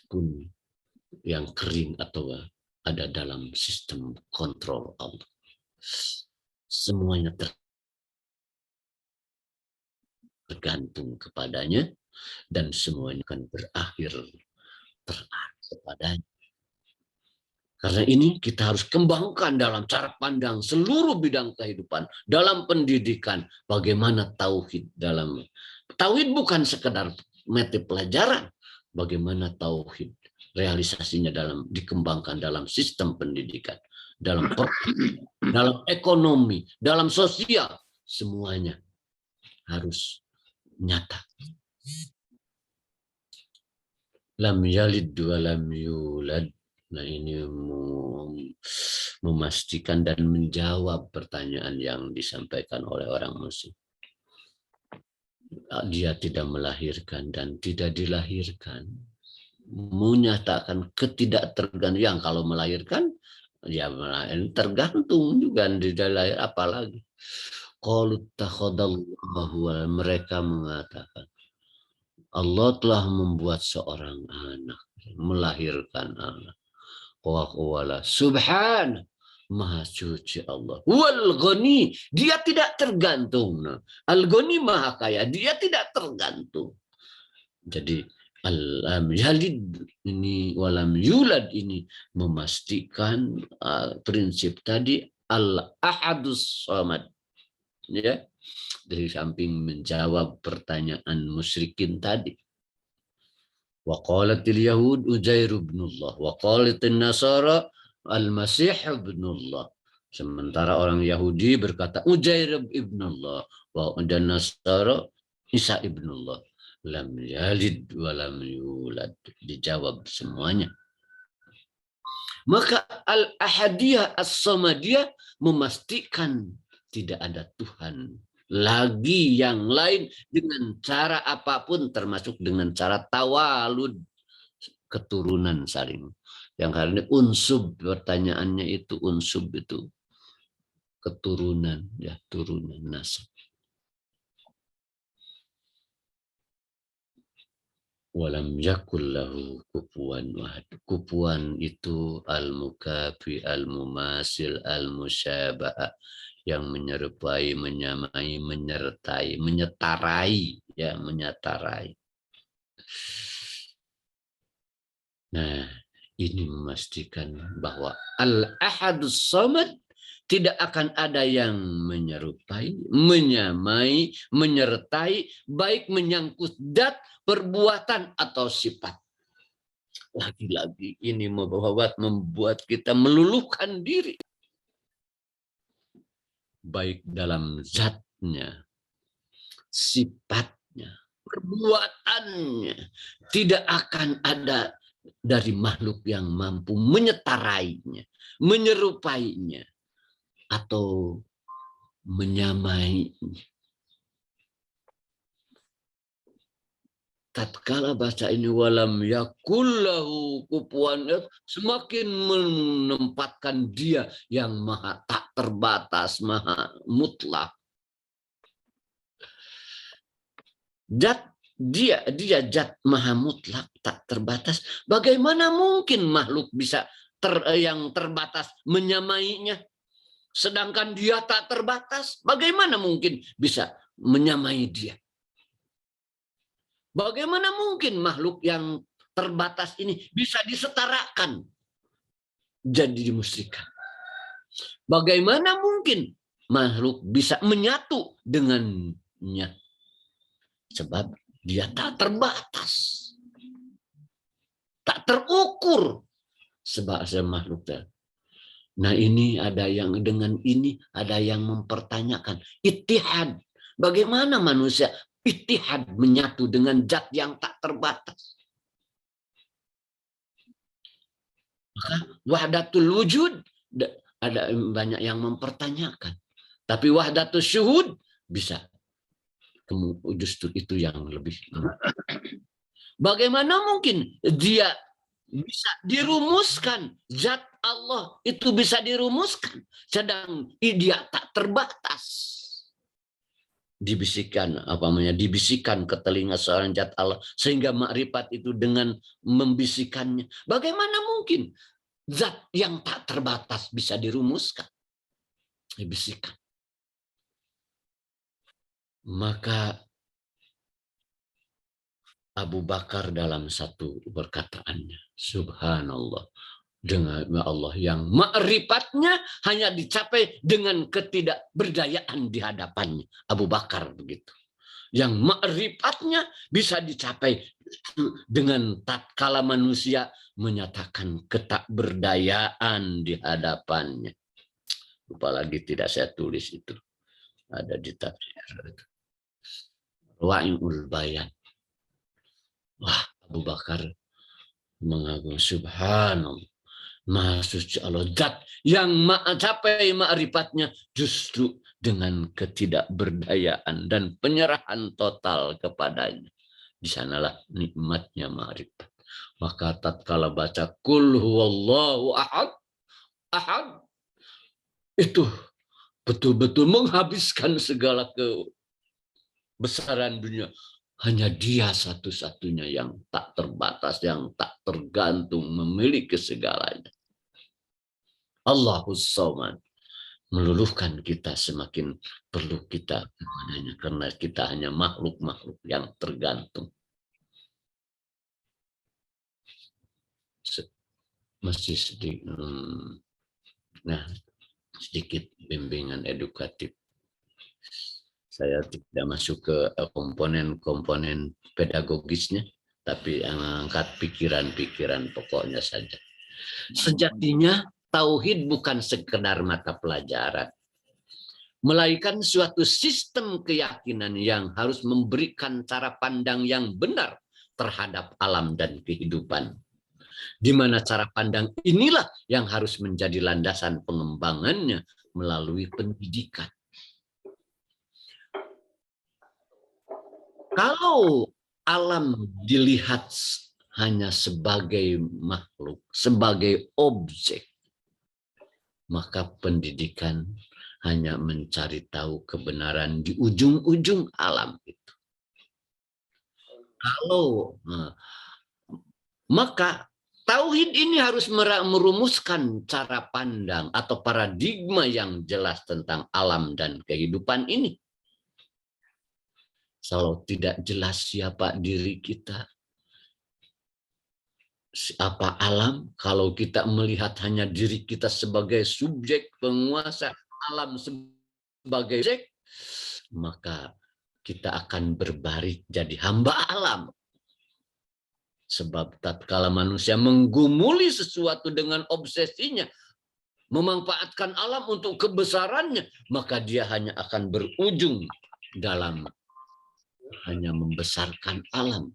[SPEAKER 3] pun yang kering atau ada dalam sistem kontrol Allah. Semuanya tergantung kepadanya, dan semuanya akan berakhir terarah kepadanya. Karena ini kita harus kembangkan dalam cara pandang seluruh bidang kehidupan, dalam pendidikan, bagaimana tauhid dalam tauhid bukan sekedar mata pelajaran, bagaimana tauhid realisasinya dikembangkan dalam sistem pendidikan, dalam ekonomi, dalam sosial, semuanya harus nyata. Lam yalid wa lam yulad. Nah, ini memastikan dan menjawab pertanyaan yang disampaikan oleh orang Muslim. Dia tidak melahirkan dan tidak dilahirkan. Menyatakan ketidaktergantungan. Yang kalau melahirkan Ya tergantung juga di dalam apa lagi. Qalu takhadallahu, mereka mengatakan Allah telah membuat seorang anak, melahirkan anak. Wala subhan, maha suci Allah. Wal ghani, dia tidak tergantung. Al ghani maha kaya, dia tidak tergantung. Jadi alam yalid ini walam yulad ini memastikan prinsip tadi al ahadus samad, ya, dari samping menjawab pertanyaan musyrikin tadi. Wa qalatil yahud Uzair ibnullah wa qalatil nasara al-masih ibnullah. Sementara orang Yahudi berkata Uzair ibnullah, dan Nasara Isa ibnullah. Lam yalid wa lam yulad, dijawab semuanya. Maka al-ahadiyah as-samadiyah memastikan tidak ada Tuhan lagi yang lain dengan cara apapun, termasuk dengan cara tawalud, keturunan saling. Yang hari ini unsub, pertanyaannya itu unsub itu keturunan, ya, turunan nasab. Walam yakul lahu kufuwan wahid. Kufuwan itu al-mukafi, al-mumasil, al-musyabah, yang menyerupai, menyamai, menyertai, menyetarai, ya, menyetarai. Nah, ini memastikan bahwa al-ahadus samad tidak akan ada yang menyerupai, menyamai, menyertai, baik menyangkut zat, perbuatan, atau sifat. Lagi-lagi ini membuat kita meluluhkan diri. Baik dalam zatnya, sifatnya, perbuatannya. Tidak akan ada dari makhluk yang mampu menyetarainya, menyerupainya, atau menyamainya. Tatkala baca ini walam yakullahu kufuwan, semakin menempatkan dia yang maha tak terbatas, maha mutlak. Dia zat maha mutlak, tak terbatas. Bagaimana mungkin makhluk bisa yang terbatas menyamainya? Sedangkan dia tak terbatas, bagaimana mungkin bisa menyamai dia? Bagaimana mungkin makhluk yang terbatas ini bisa disetarakan, jadi dimusyrikan? Bagaimana mungkin makhluk bisa menyatu dengannya? Sebab dia tak terbatas, tak terukur sebagai makhluk. Nah, ini ada yang dengan ini ada yang mempertanyakan ittihad. Bagaimana manusia ittihad, menyatu dengan zat yang tak terbatas? Maka wahdatul wujud ada banyak yang mempertanyakan. Tapi wahdatul syuhud bisa. Justru itu yang lebih. Bagaimana mungkin dia bisa dirumuskan, zat Allah itu bisa dirumuskan, sedang dia tak terbatas. Dibisikkan dibisikkan ke telinga seorang zat Allah sehingga makrifat itu dengan membisikannya. Bagaimana mungkin zat yang tak terbatas bisa dirumuskan, dibisikkan? Maka Abu Bakar dalam satu perkataannya, subhanallah, dengan Allah yang ma'rifatnya hanya dicapai dengan ketidakberdayaan di hadapannya. Abu Bakar begitu. Yang ma'rifatnya bisa dicapai dengan tatkala manusia menyatakan ketakberdayaan di hadapannya. Lupa lagi tidak saya tulis itu. Ada di tafsir itu. Wa'iul Bayan. Wah, Abu Bakar mengagumi, subhanallah, maha suci Allah, zat yang mencapai ma'rifatnya justru dengan ketidakberdayaan dan penyerahan total kepadanya. Di sanalah nikmatnya ma'rifat. Maka tatkala baca kul huwallahu ahad, ahad, itu betul-betul menghabiskan segala kebesaran dunia. Hanya dia satu-satunya yang tak terbatas, yang tak tergantung, memiliki segalanya. Allahus Samad, meluluhkan kita semakin perlu kita kepadanya, karena kita hanya makhluk-makhluk yang tergantung. Masih sedikit, sedikit bimbingan edukatif. Saya tidak masuk ke komponen-komponen pedagogisnya, tapi angkat pikiran-pikiran pokoknya saja. Sejatinya tauhid bukan sekedar mata pelajaran, melainkan suatu sistem keyakinan yang harus memberikan cara pandang yang benar terhadap alam dan kehidupan. Di mana cara pandang inilah yang harus menjadi landasan pengembangannya melalui pendidikan. Kalau alam dilihat hanya sebagai makhluk, sebagai objek, maka pendidikan hanya mencari tahu kebenaran di ujung-ujung alam itu. Maka tauhid ini harus merumuskan cara pandang atau paradigma yang jelas tentang alam dan kehidupan ini. Kalau tidak jelas siapa diri kita, apa alam, kalau kita melihat hanya diri kita sebagai subjek penguasa, alam sebagai subjek, maka kita akan berbaring jadi hamba alam. Sebab tatkala manusia menggumuli sesuatu dengan obsesinya, memanfaatkan alam untuk kebesarannya, maka dia hanya akan berujung dalam hanya membesarkan alam.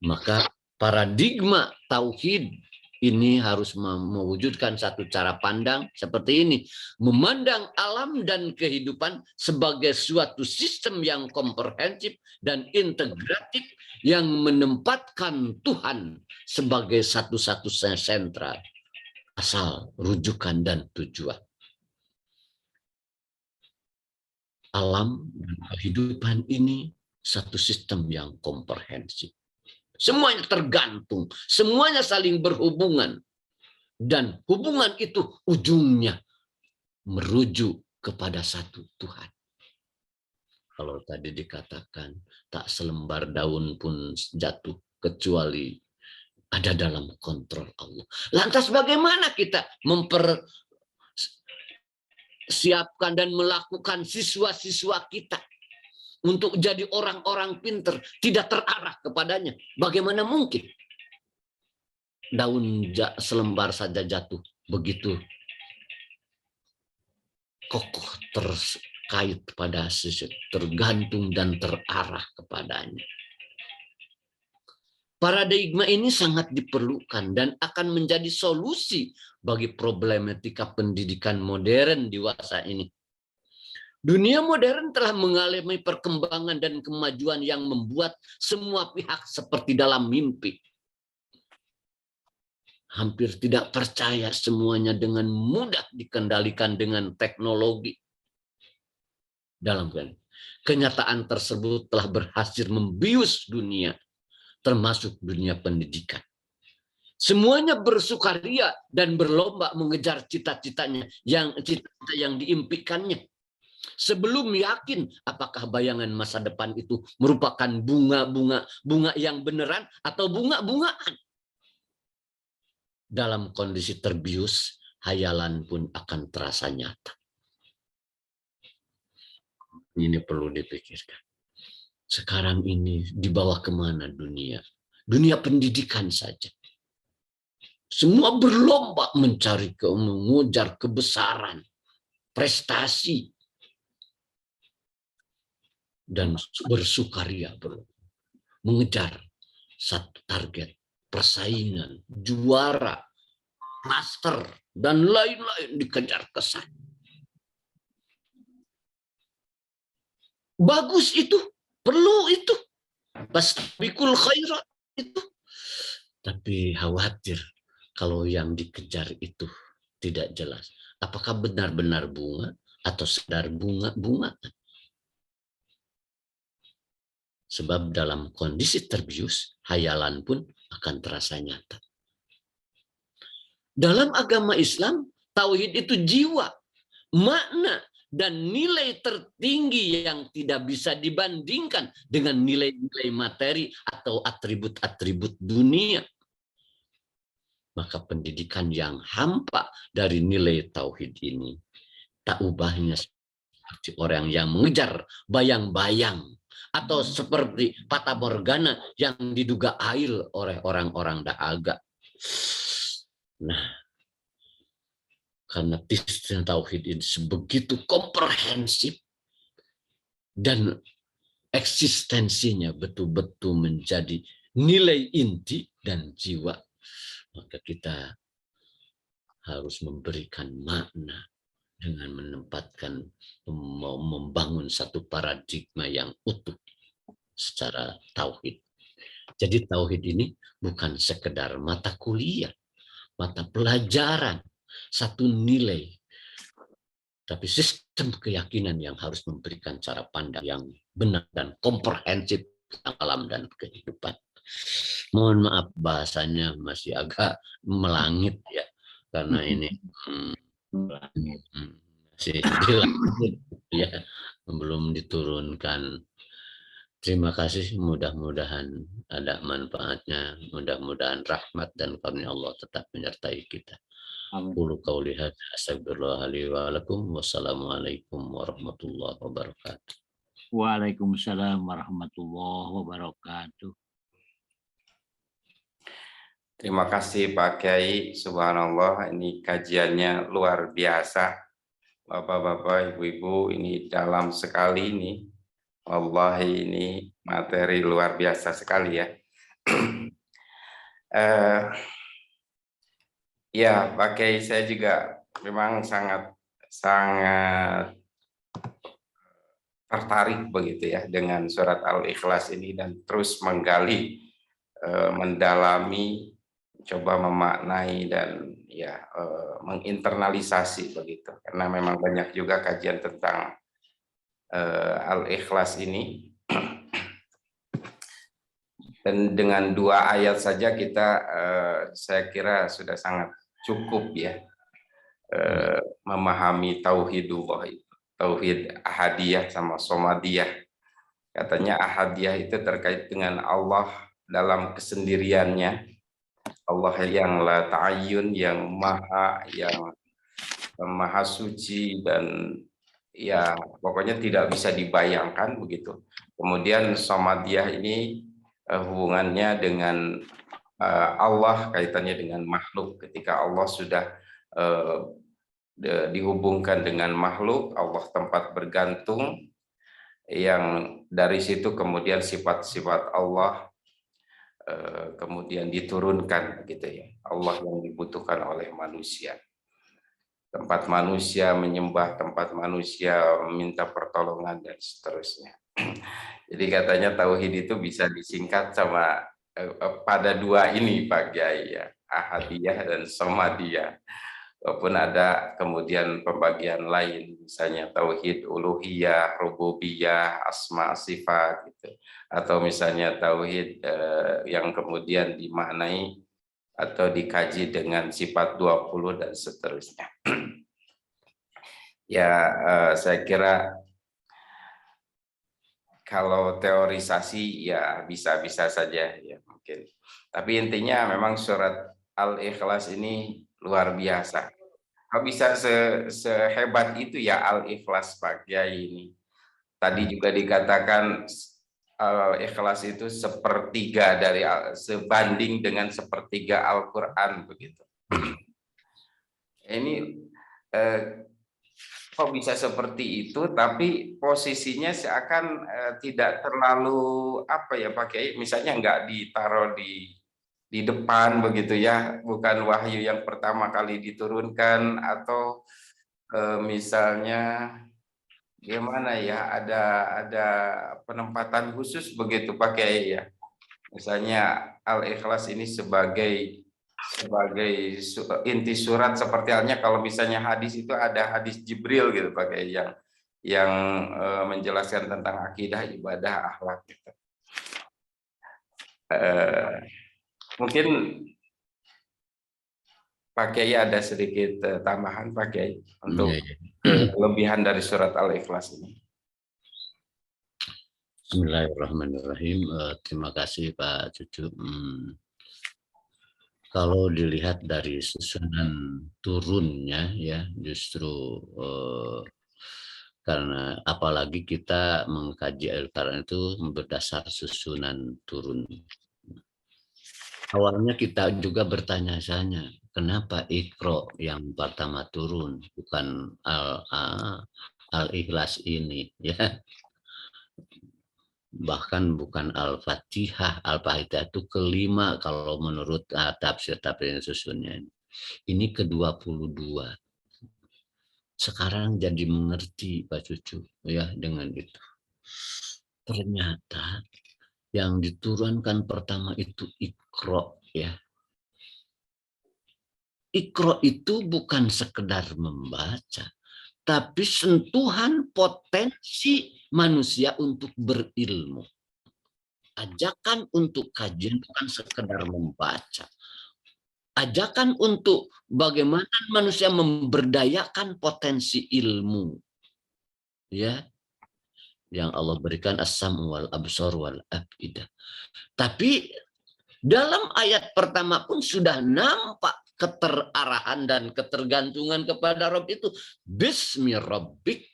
[SPEAKER 3] Maka paradigma tauhid ini harus mewujudkan satu cara pandang seperti ini. Memandang alam dan kehidupan sebagai suatu sistem yang komprehensif dan integratif yang menempatkan Tuhan sebagai satu-satunya sentra, asal, rujukan, dan tujuan. Alam dan kehidupan ini satu sistem yang komprehensif. Semuanya tergantung, semuanya saling berhubungan. Dan hubungan itu ujungnya merujuk kepada satu Tuhan. Kalau tadi dikatakan tak selembar daun pun jatuh kecuali ada dalam kontrol Allah. Lantas bagaimana kita mempersiapkan dan melakukan siswa-siswa kita untuk jadi orang-orang pinter, tidak terarah kepadanya? Bagaimana mungkin daun selembar saja jatuh begitu kokoh terkait pada sisi, tergantung dan terarah kepadanya. Paradigma ini sangat diperlukan dan akan menjadi solusi bagi problematika pendidikan modern di masa ini. Dunia modern telah mengalami perkembangan dan kemajuan yang membuat semua pihak seperti dalam mimpi. Hampir tidak percaya semuanya dengan mudah dikendalikan dengan teknologi. Dalam kenyataan tersebut telah berhasil membius dunia, termasuk dunia pendidikan. Semuanya bersukaria dan berlomba mengejar cita-citanya, cita-cita yang diimpikannya. Sebelum yakin apakah bayangan masa depan itu merupakan bunga yang beneran atau bunga-bungaan. Dalam kondisi terbius, hayalan pun akan terasa nyata. Ini perlu dipikirkan. Sekarang ini dibawa kemana dunia? Dunia pendidikan saja. Semua berlomba mencari, mengejar kebesaran, prestasi, dan bersukaria mengejar satu target, persaingan, juara, master, dan lain-lain dikejar kesan. Bagus itu, perlu itu, fastabiqul khairat itu. Tapi khawatir kalau yang dikejar itu tidak jelas. Apakah benar-benar bunga atau sekedar bunga-bunga? Sebab dalam kondisi terbius, hayalan pun akan terasa nyata. Dalam agama Islam, tauhid itu jiwa, makna, dan nilai tertinggi yang tidak bisa dibandingkan dengan nilai-nilai materi atau atribut-atribut dunia. Maka pendidikan yang hampa dari nilai tauhid ini tak ubahnya seperti orang yang mengejar bayang-bayang atau seperti fata morgana yang diduga air oleh orang-orang dahaga. Nah, karena istilah tauhid ini sebegitu komprehensif dan eksistensinya betul-betul menjadi nilai inti dan jiwa, maka kita harus memberikan makna dengan menempatkan, membangun satu paradigma yang utuh secara tauhid. Jadi tauhid ini bukan sekedar mata kuliah, mata pelajaran, satu nilai, tapi sistem keyakinan yang harus memberikan cara pandang yang benar dan komprehensif tentang alam dan kehidupan. Mohon maaf bahasanya masih agak melangit ya, karena ini masih dilangit ya, belum diturunkan. Terima kasih, mudah-mudahan ada manfaatnya, mudah-mudahan rahmat dan karunia Allah tetap menyertai kita. Qulu qauli hadza astaghfirullah li wa lakum. Wassalamualaikum warahmatullahi wabarakatuh.
[SPEAKER 4] Waalaikumsalam warahmatullahi wabarakatuh.
[SPEAKER 2] Terima kasih Pak Kiai, subhanallah, ini kajiannya luar biasa. Bapak-bapak, ibu-ibu, ini dalam sekali ini. Wallahi ini materi luar biasa sekali ya. Ya, Pak Kiai, saya juga memang sangat tertarik begitu ya dengan surat Al-Ikhlas ini dan terus menggali, mendalami, coba memaknai dan ya menginternalisasi begitu, karena memang banyak juga kajian tentang Al-Ikhlas ini. Dan dengan 2 ayat saja kita saya kira sudah sangat cukup ya memahami tauhidullah itu, tauhid ahadiyah sama somadiyah. Katanya ahadiyah itu terkait dengan Allah dalam kesendiriannya, Allah yang la ta'ayyun, yang maha suci dan ya pokoknya tidak bisa dibayangkan begitu. Kemudian somadiyah ini hubungannya dengan Allah, kaitannya dengan makhluk. Ketika Allah sudah dihubungkan dengan makhluk, Allah tempat bergantung, yang dari situ kemudian sifat-sifat Allah kemudian diturunkan gitu ya. Allah yang dibutuhkan oleh manusia. Tempat manusia menyembah, tempat manusia meminta pertolongan dan seterusnya. Jadi katanya tauhid itu bisa disingkat sama pada 2 ini Pak Kiai ya, ahadiyah dan somadiyah. Walaupun ada kemudian pembagian lain, misalnya tauhid uluhiyah, rububiyah, asma sifat gitu. Atau misalnya tauhid yang kemudian dimaknai atau dikaji dengan sifat 20 dan seterusnya. Ya, saya kira kalau teorisasi ya bisa-bisa saja ya mungkin. Tapi intinya memang surat Al-Ikhlas ini luar biasa. Kok bisa sehebat itu ya Al-Ikhlas Pak Kiai ini. Tadi juga dikatakan Al-Ikhlas itu sebanding dengan sepertiga Al-Quran begitu. Ini kok bisa seperti itu, tapi posisinya seakan tidak terlalu apa ya Pak Kiai, misalnya nggak ditaruh di depan begitu ya, bukan wahyu yang pertama kali diturunkan, atau misalnya gimana ya, ada penempatan khusus begitu Pak Kiai ya. Misalnya Al-Ikhlas ini sebagai sebagai inti surat, seperti halnya kalau misalnya hadis itu ada hadis Jibril gitu Pak Kiai yang menjelaskan tentang akidah, ibadah, akhlak gitu. Mungkin Pak Kiai ada sedikit tambahan Pak Kiai untuk kelebihan dari surat Al-Ikhlas ini.
[SPEAKER 3] Bismillahirrahmanirrahim. Terima kasih Pak Cucu. Kalau dilihat dari susunan turunnya ya, justru karena apalagi kita mengkaji Al-Quran itu berdasar susunan turun. Awalnya kita juga bertanya-tanya, kenapa Iqra yang pertama turun, bukan Al-Ikhlas ini ya. Bahkan bukan Al-Fatihah. Al-Fatihah itu kelima kalau menurut tafsir susunnya. Ini ke-22. Sekarang jadi mengerti Pak Cucu ya dengan itu. Ternyata yang diturunkan pertama itu Iqra ya. Iqra itu bukan sekedar membaca, tapi sentuhan potensi manusia untuk berilmu. Ajakan untuk kajian bukan sekedar membaca. Ajakan untuk bagaimana manusia memberdayakan potensi ilmu. Ya. Yang Allah berikan as-sam'u wal absar wal afidah. Tapi dalam ayat pertama pun sudah nampak keterarahan dan ketergantungan kepada Rabb itu. Bismi rabbik.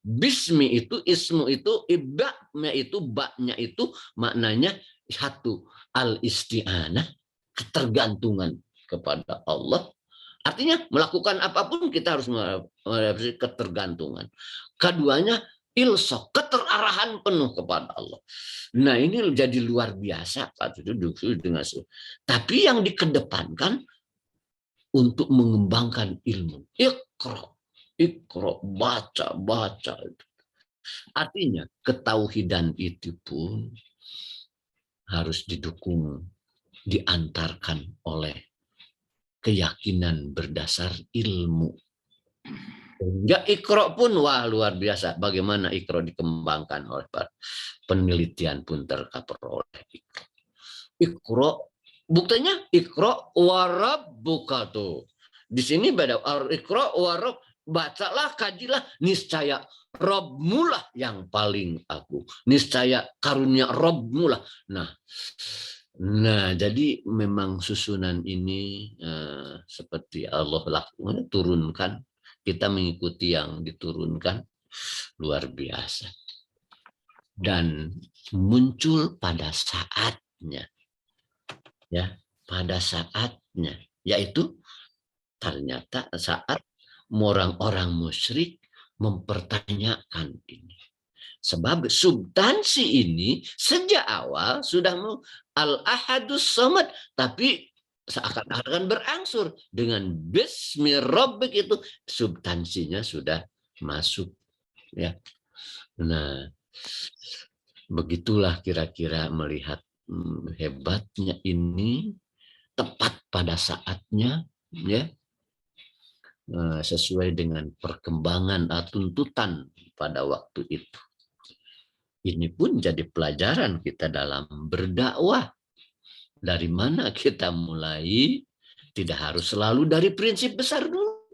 [SPEAKER 3] Bismi itu, ismu itu, ibaknya itu, baknya itu maknanya satu, al-isti'anah, ketergantungan kepada Allah. Artinya melakukan apapun kita harus menghadapi ketergantungan. Keduanya ilsok, keterarahan penuh kepada Allah. Nah ini jadi luar biasa Pak Cucu dengan tapi yang dikedepankan untuk mengembangkan ilmu. Iqra, baca. Artinya ketauhidan itu pun harus didukung, diantarkan oleh keyakinan berdasar ilmu. Enggak Iqra pun wah luar biasa. Bagaimana Iqra dikembangkan oleh penelitian pun terperoleh Iqra. Iqra buktinya Iqra wa rabbuka tuh. Di sini beda Iqra wa rabb, bacalah, kajilah, niscaya Rabbmu lah yang paling aku. Niscaya karunia Rabbmu lah. Nah, jadi memang susunan ini seperti Allah turunkan, kita mengikuti yang diturunkan luar biasa. Dan muncul pada saatnya. Ya, pada saatnya, yaitu ternyata saat orang-orang musyrik mempertanyakan ini. Sebab substansi ini sejak awal sudah al-ahadus samad, tapi seakan-akan berangsur dengan bismi rabbik itu substansinya sudah masuk ya. Nah, begitulah kira-kira melihat hebatnya ini tepat pada saatnya ya. Sesuai dengan perkembangan tuntutan pada waktu itu. Ini pun jadi pelajaran kita dalam berdakwah. Dari mana kita mulai? Tidak harus selalu dari prinsip besar dulu.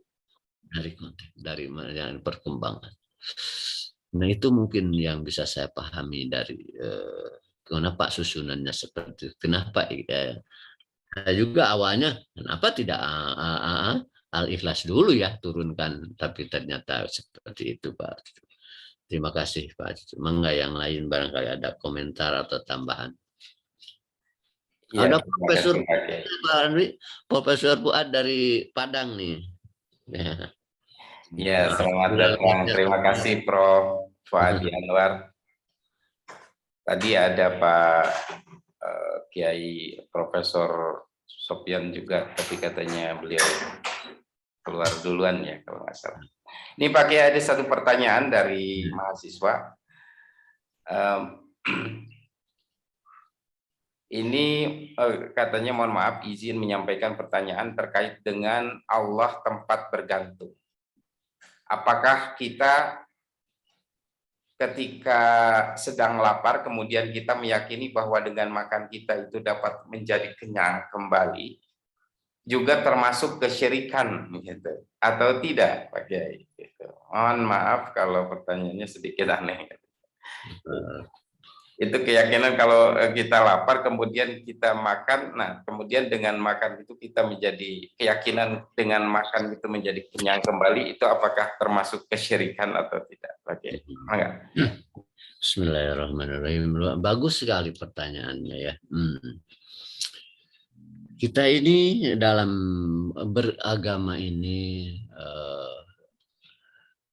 [SPEAKER 3] Dari konteks, dari perkembangan. Nah itu mungkin yang bisa saya pahami dari kenapa susunannya seperti itu. Kenapa juga awalnya kenapa tidak Al-Ikhlas dulu ya turunkan, tapi ternyata seperti itu Pak. Terima kasih Pak. Mangga yang lain barangkali ada komentar atau tambahan. Ya, ada Profesor Fuad dari Padang nih.
[SPEAKER 2] Ya, selamat datang. Terima kasih Prof. Fuad Anwar. Tadi ada Pak Kiai Profesor Sopyan juga, tapi katanya beliau keluar duluan ya kalau nggak salah. Ini Pak Kiai ada satu pertanyaan dari mahasiswa. Ini katanya mohon maaf izin menyampaikan pertanyaan terkait dengan Allah tempat bergantung. Apakah kita ketika sedang lapar kemudian kita meyakini bahwa dengan makan kita itu dapat menjadi kenyang kembali, juga termasuk kesyirikan gitu atau tidak Pak Kiai? Gitu. Mohon maaf kalau pertanyaannya sedikit aneh. Itu keyakinan kalau kita lapar kemudian kita makan, nah kemudian dengan makan itu kita menjadi keyakinan dengan makan itu menjadi kenyang kembali, itu apakah termasuk kesyirikan atau tidak? Oke, enggak.
[SPEAKER 3] Bismillahirrahmanirrahim. Bagus sekali pertanyaannya ya. Kita ini dalam beragama ini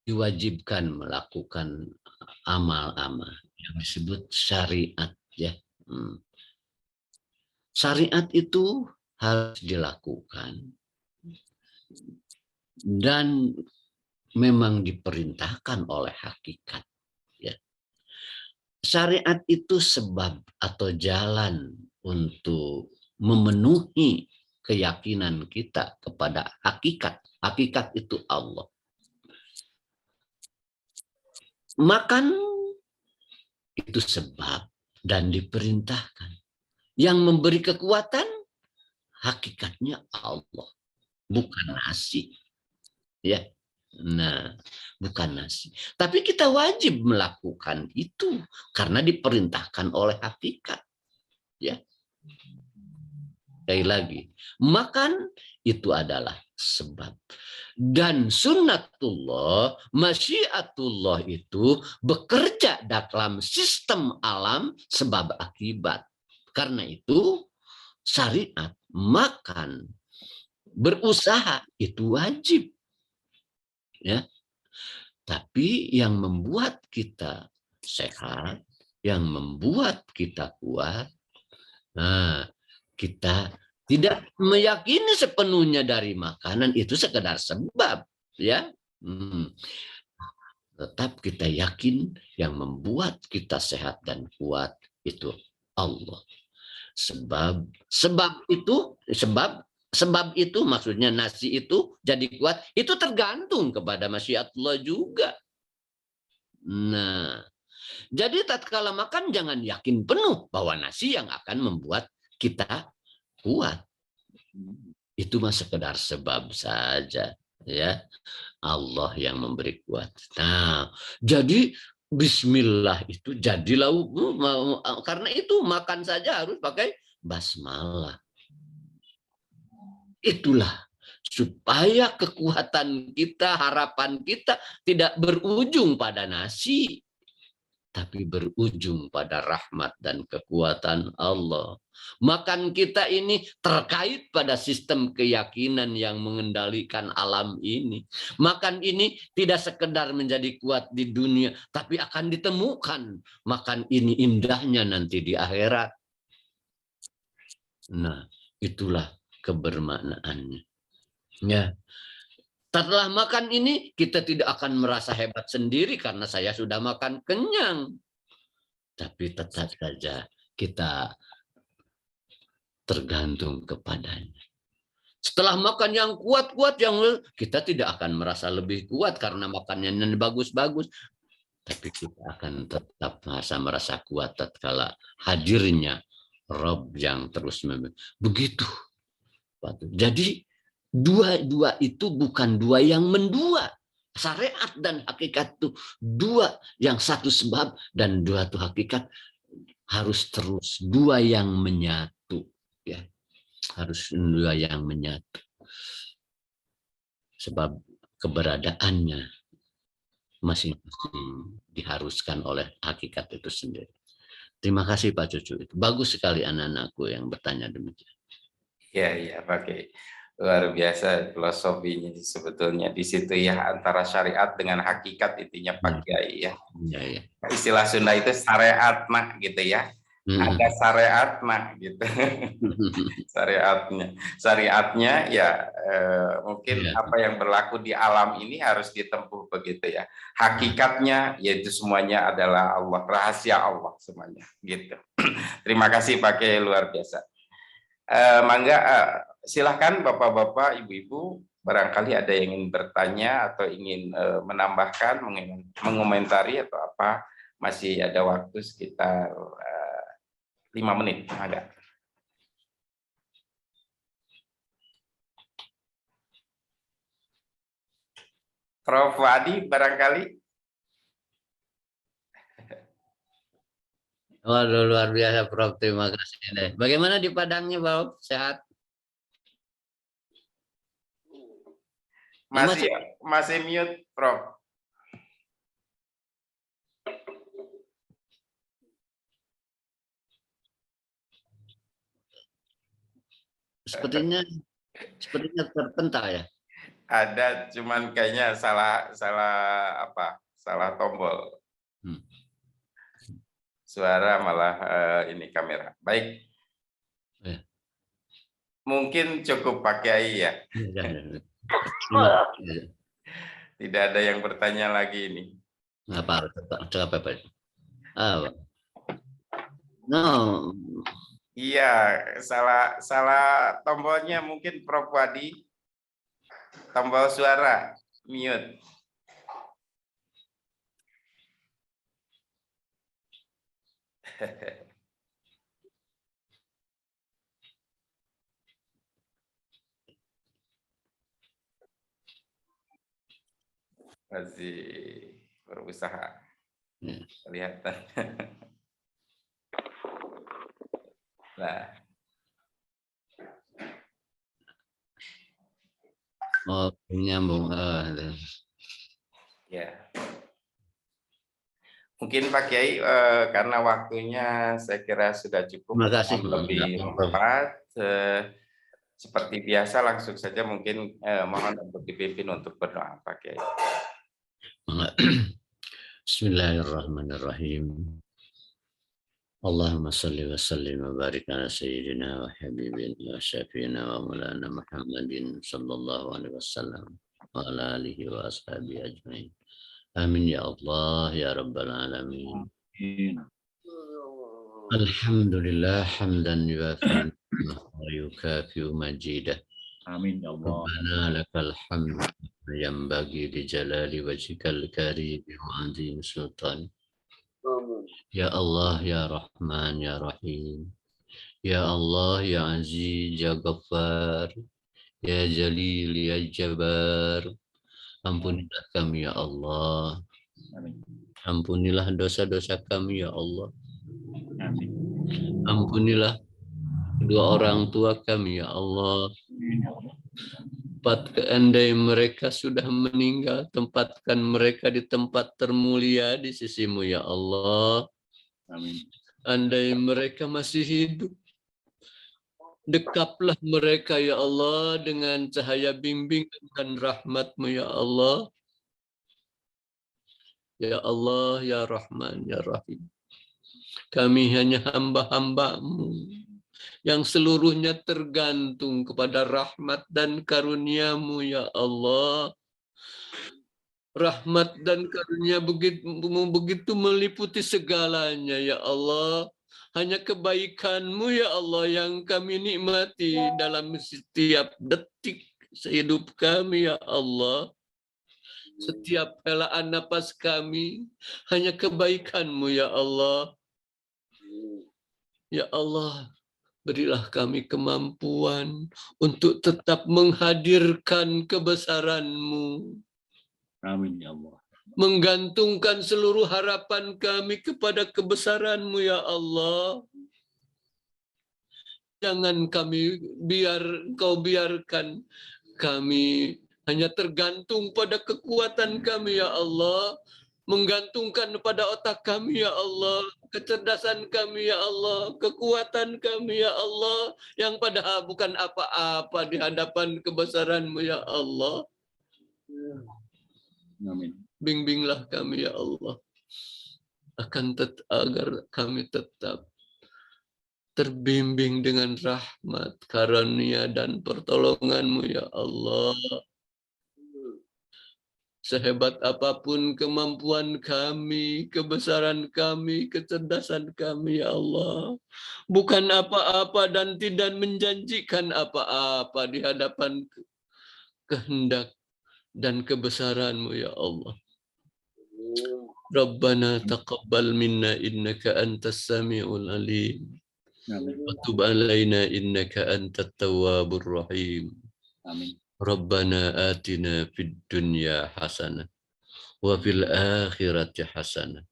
[SPEAKER 3] diwajibkan melakukan amal-amal yang disebut syariat ya. Syariat itu harus dilakukan dan memang diperintahkan oleh hakikat ya. Syariat itu sebab atau jalan untuk memenuhi keyakinan kita kepada hakikat. Hakikat itu Allah. Makan itu sebab dan diperintahkan. Yang memberi kekuatan hakikatnya Allah, bukan nasi. Ya. Nah, bukan nasi. Tapi kita wajib melakukan itu karena diperintahkan oleh hakikat. Ya. Sekali lagi, makan itu adalah sebab. Dan sunnatullah, masyiatullah itu bekerja dalam sistem alam sebab akibat. Karena itu syariat, makan, berusaha itu wajib. Ya. Tapi yang membuat kita sehat, yang membuat kita kuat, nah, kita tidak meyakini sepenuhnya dari makanan itu sekedar sebab, ya. Tetap kita yakin yang membuat kita sehat dan kuat itu Allah. Sebab itu maksudnya nasi itu jadi kuat itu tergantung kepada masyiatullah juga. Nah, jadi tatkala makan jangan yakin penuh bahwa nasi yang akan membuat kita kuat. Itu mah sekedar sebab saja, ya. Allah yang memberi kuat. Nah, jadi bismillah itu jadilah karena itu makan saja harus pakai basmalah. Itulah supaya kekuatan kita, harapan kita tidak berujung pada nasi, tapi berujung pada rahmat dan kekuatan Allah. Makan kita ini terkait pada sistem keyakinan yang mengendalikan alam ini. Makan ini tidak sekedar menjadi kuat di dunia, tapi akan ditemukan makan ini indahnya nanti di akhirat. Nah, itulah kebermaknaannya. Ya. Setelah makan ini, kita tidak akan merasa hebat sendiri karena saya sudah makan kenyang. Tapi tetap saja kita tergantung kepadanya. Setelah makan yang kuat-kuat, kita tidak akan merasa lebih kuat karena makannya yang bagus-bagus. Tapi kita akan tetap merasa kuat tatkala hadirnya Rob yang terus begitu. Jadi dua itu bukan dua yang mendua. Syariat dan hakikat itu dua, yang satu sebab dan dua itu hakikat, harus terus dua yang menyatu, ya. Harus dua yang menyatu. Sebab keberadaannya masing-masing diharuskan oleh hakikat itu sendiri. Terima kasih Pak Cucu. Itu bagus sekali anak-anakku yang bertanya demikian.
[SPEAKER 2] Ya, Pak Kiai. Luar biasa filosofinya sebetulnya di situ ya, antara syariat dengan hakikat intinya Pak Kiai ya.
[SPEAKER 3] Ya.
[SPEAKER 2] Istilah Sunda itu syariat mak gitu ya. Ada syariat mak gitu. Syariatnya ya mungkin apa yang berlaku di alam ini harus ditempuh begitu ya. Hakikatnya yaitu semuanya adalah Allah, rahasia Allah semuanya gitu. Terima kasih Pak Kiai, luar biasa. Mangga, silahkan Bapak-Bapak, Ibu-Ibu, barangkali ada yang ingin bertanya atau ingin menambahkan, mengomentari atau apa, masih ada waktu sekitar 5 menit. Mangga. Prof. Wadi, barangkali.
[SPEAKER 3] Waduh, luar biasa Prof. Terima kasih. Bagaimana di Padangnya, Prof? Sehat?
[SPEAKER 2] Masih mute, Prof.
[SPEAKER 3] Sepertinya terpental ya.
[SPEAKER 2] Ada, cuman kayaknya salah tombol. Suara malah ini kamera. Baik.
[SPEAKER 3] Ya.
[SPEAKER 2] Mungkin cukup Pak Kiai ya. Tidak ada yang bertanya lagi ini.
[SPEAKER 3] Apa? No.
[SPEAKER 2] Iya, salah tombolnya mungkin Prof. Wadi. Tombol suara mute. Masih berusaha. Kelihatan. Nah.
[SPEAKER 3] Oh, nyambung.
[SPEAKER 2] Ya. Mungkin Pak Kiai karena waktunya saya kira sudah cukup.
[SPEAKER 3] Terima kasih.
[SPEAKER 2] Lebih tepat. Seperti biasa langsung saja mungkin mohon untuk dipimpin untuk berdoa Pak Kiai.
[SPEAKER 3] Bismillahirrahmanirrahim. Allahumma salli wa sallim wa barik ala sayyidina wa habibina wa syafiina wa maulana Muhammadin sallallahu alaihi wasallam wa ala alihi wa ashabihi ajmain. Amin ya Allah ya rabbal alamin. Alhamdulillah hamdan yuafi wa yukafi majidah.
[SPEAKER 4] Amin ya Allah.
[SPEAKER 3] Rabbana lakal hamd yanbaghi li jalali wajhikal karim wa azim sultan. Ya Allah, ya Rahman, ya Rahim. Ya Allah, ya Aziz, ya Ghaffar. Ya Jalil, ya Jabbar. Ampunilah kami ya Allah. Ampunilah dosa-dosa kami ya Allah. Ampunilah kedua orang tua kami ya Allah. Andai mereka sudah meninggal, tempatkan mereka di tempat termulia di sisimu ya Allah.
[SPEAKER 4] Amin.
[SPEAKER 3] Andai mereka masih hidup, dekaplah mereka ya Allah dengan cahaya bimbingan dan rahmat-Mu ya Allah. Ya Allah, ya Rahman, ya Rahim. Kami hanya hamba-hamba-Mu yang seluruhnya tergantung kepada rahmat dan karunia-Mu ya Allah. Rahmat dan karunia begitu meliputi segalanya ya Allah. Hanya kebaikan-Mu ya Allah yang kami nikmati dalam setiap detik hidup kami ya Allah. Setiap helaan napas kami hanya kebaikan-Mu ya Allah. Ya Allah, berilah kami kemampuan untuk tetap menghadirkan kebesaran-Mu.
[SPEAKER 4] Amin ya Allah.
[SPEAKER 3] Menggantungkan seluruh harapan kami kepada kebesaran-Mu ya Allah. Jangan Kau biarkan kami hanya tergantung pada kekuatan kami ya Allah. Menggantungkan pada otak kami ya Allah, kecerdasan kami ya Allah, kekuatan kami ya Allah, yang padahal bukan apa-apa di hadapan kebesaran-Mu ya Allah.
[SPEAKER 4] Amin.
[SPEAKER 3] Bimbinglah kami ya Allah, agar kami tetap terbimbing dengan rahmat, karunia dan pertolongan-Mu ya Allah. sehebat apapun kemampuan kami, kebesaran kami, kecerdasan kami, ya Allah. Bukan apa-apa dan tidak menjanjikan apa-apa di hadapan kehendak dan kebesaran-Mu, ya Allah. Rabbana taqabbal minna innaka antas samiul alim.
[SPEAKER 4] Amin.
[SPEAKER 3] Wa tub alaina innaka antat tawwabur rahim.
[SPEAKER 4] Amin.
[SPEAKER 3] Rabbana atina fid dunya hasanah wa fil akhirati hasanah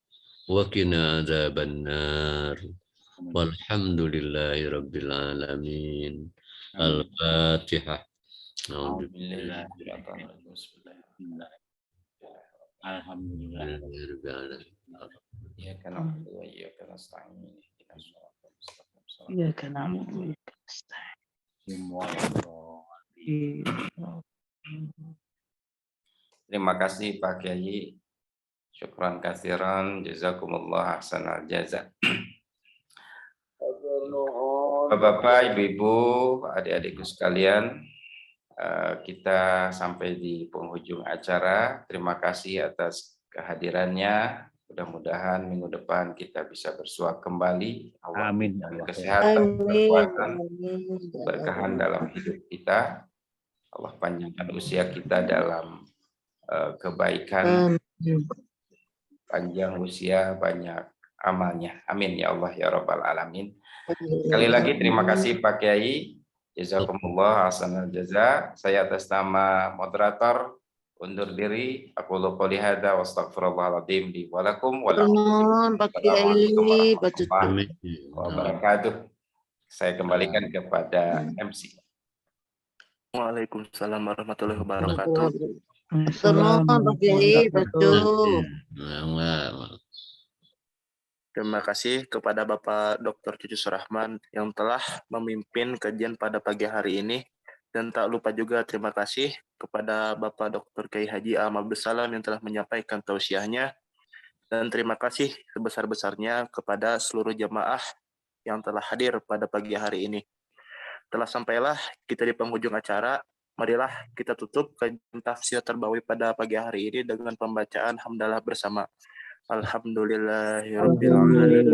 [SPEAKER 3] wa qina adzabannar. Walhamdulillahi rabbil alamin. Al-Fatihah.
[SPEAKER 2] Alhamdulillah.
[SPEAKER 4] Alhamdulillah.
[SPEAKER 2] Iyyaka na'budu wa iyyaka nasta'in. Ihdinas siratal mustaqim.
[SPEAKER 5] إياك نعبد وإياك نستعين.
[SPEAKER 4] Semua Allah.
[SPEAKER 2] Terima kasih Pak Kiai. Syukran katsiran, jazakumullah ahsanal jaza. Bapak, Ibu-ibu, adik-adikku sekalian, kita sampai di penghujung acara. Terima kasih atas kehadirannya. Mudah-mudahan minggu depan kita bisa bersua kembali. Allah
[SPEAKER 4] Amin.
[SPEAKER 2] berikan kesehatan, kekuatan, keberkahan dalam hidup kita. Allah panjangkan usia kita dalam kebaikan, panjang usia, banyak amalnya. Amin ya Allah ya Rabbal Alamin. Sekali lagi terima kasih Pak Kiai. Jazakumullah ahsanal jaza. Saya atas nama moderator undur diri. Aku qouli hadza wa astaghfirullahaladzim li wa lakum.
[SPEAKER 5] Nuhun Pak Kiai, baca
[SPEAKER 2] Warahmatullahi wabarakatuh. Saya kembalikan kepada MC.
[SPEAKER 1] Waalaikumsalam warahmatullahi wabarakatuh.
[SPEAKER 5] Nuhun Pak Kiai, baca.
[SPEAKER 1] Terima kasih kepada Bapak Dr. Cucu Surahman yang telah memimpin kajian pada pagi hari ini. Dan tak lupa juga terima kasih kepada Bapak Dr. Kiai Haji Am Abdus Salam yang telah menyampaikan tausiahnya. Dan terima kasih sebesar-besarnya kepada seluruh jamaah yang telah hadir pada pagi hari ini. Telah sampailah kita di penghujung acara. Marilah kita tutup kajian tafsir terbawi pada pagi hari ini dengan pembacaan hamdalah bersama. Alhamdulillahirabbil alamin.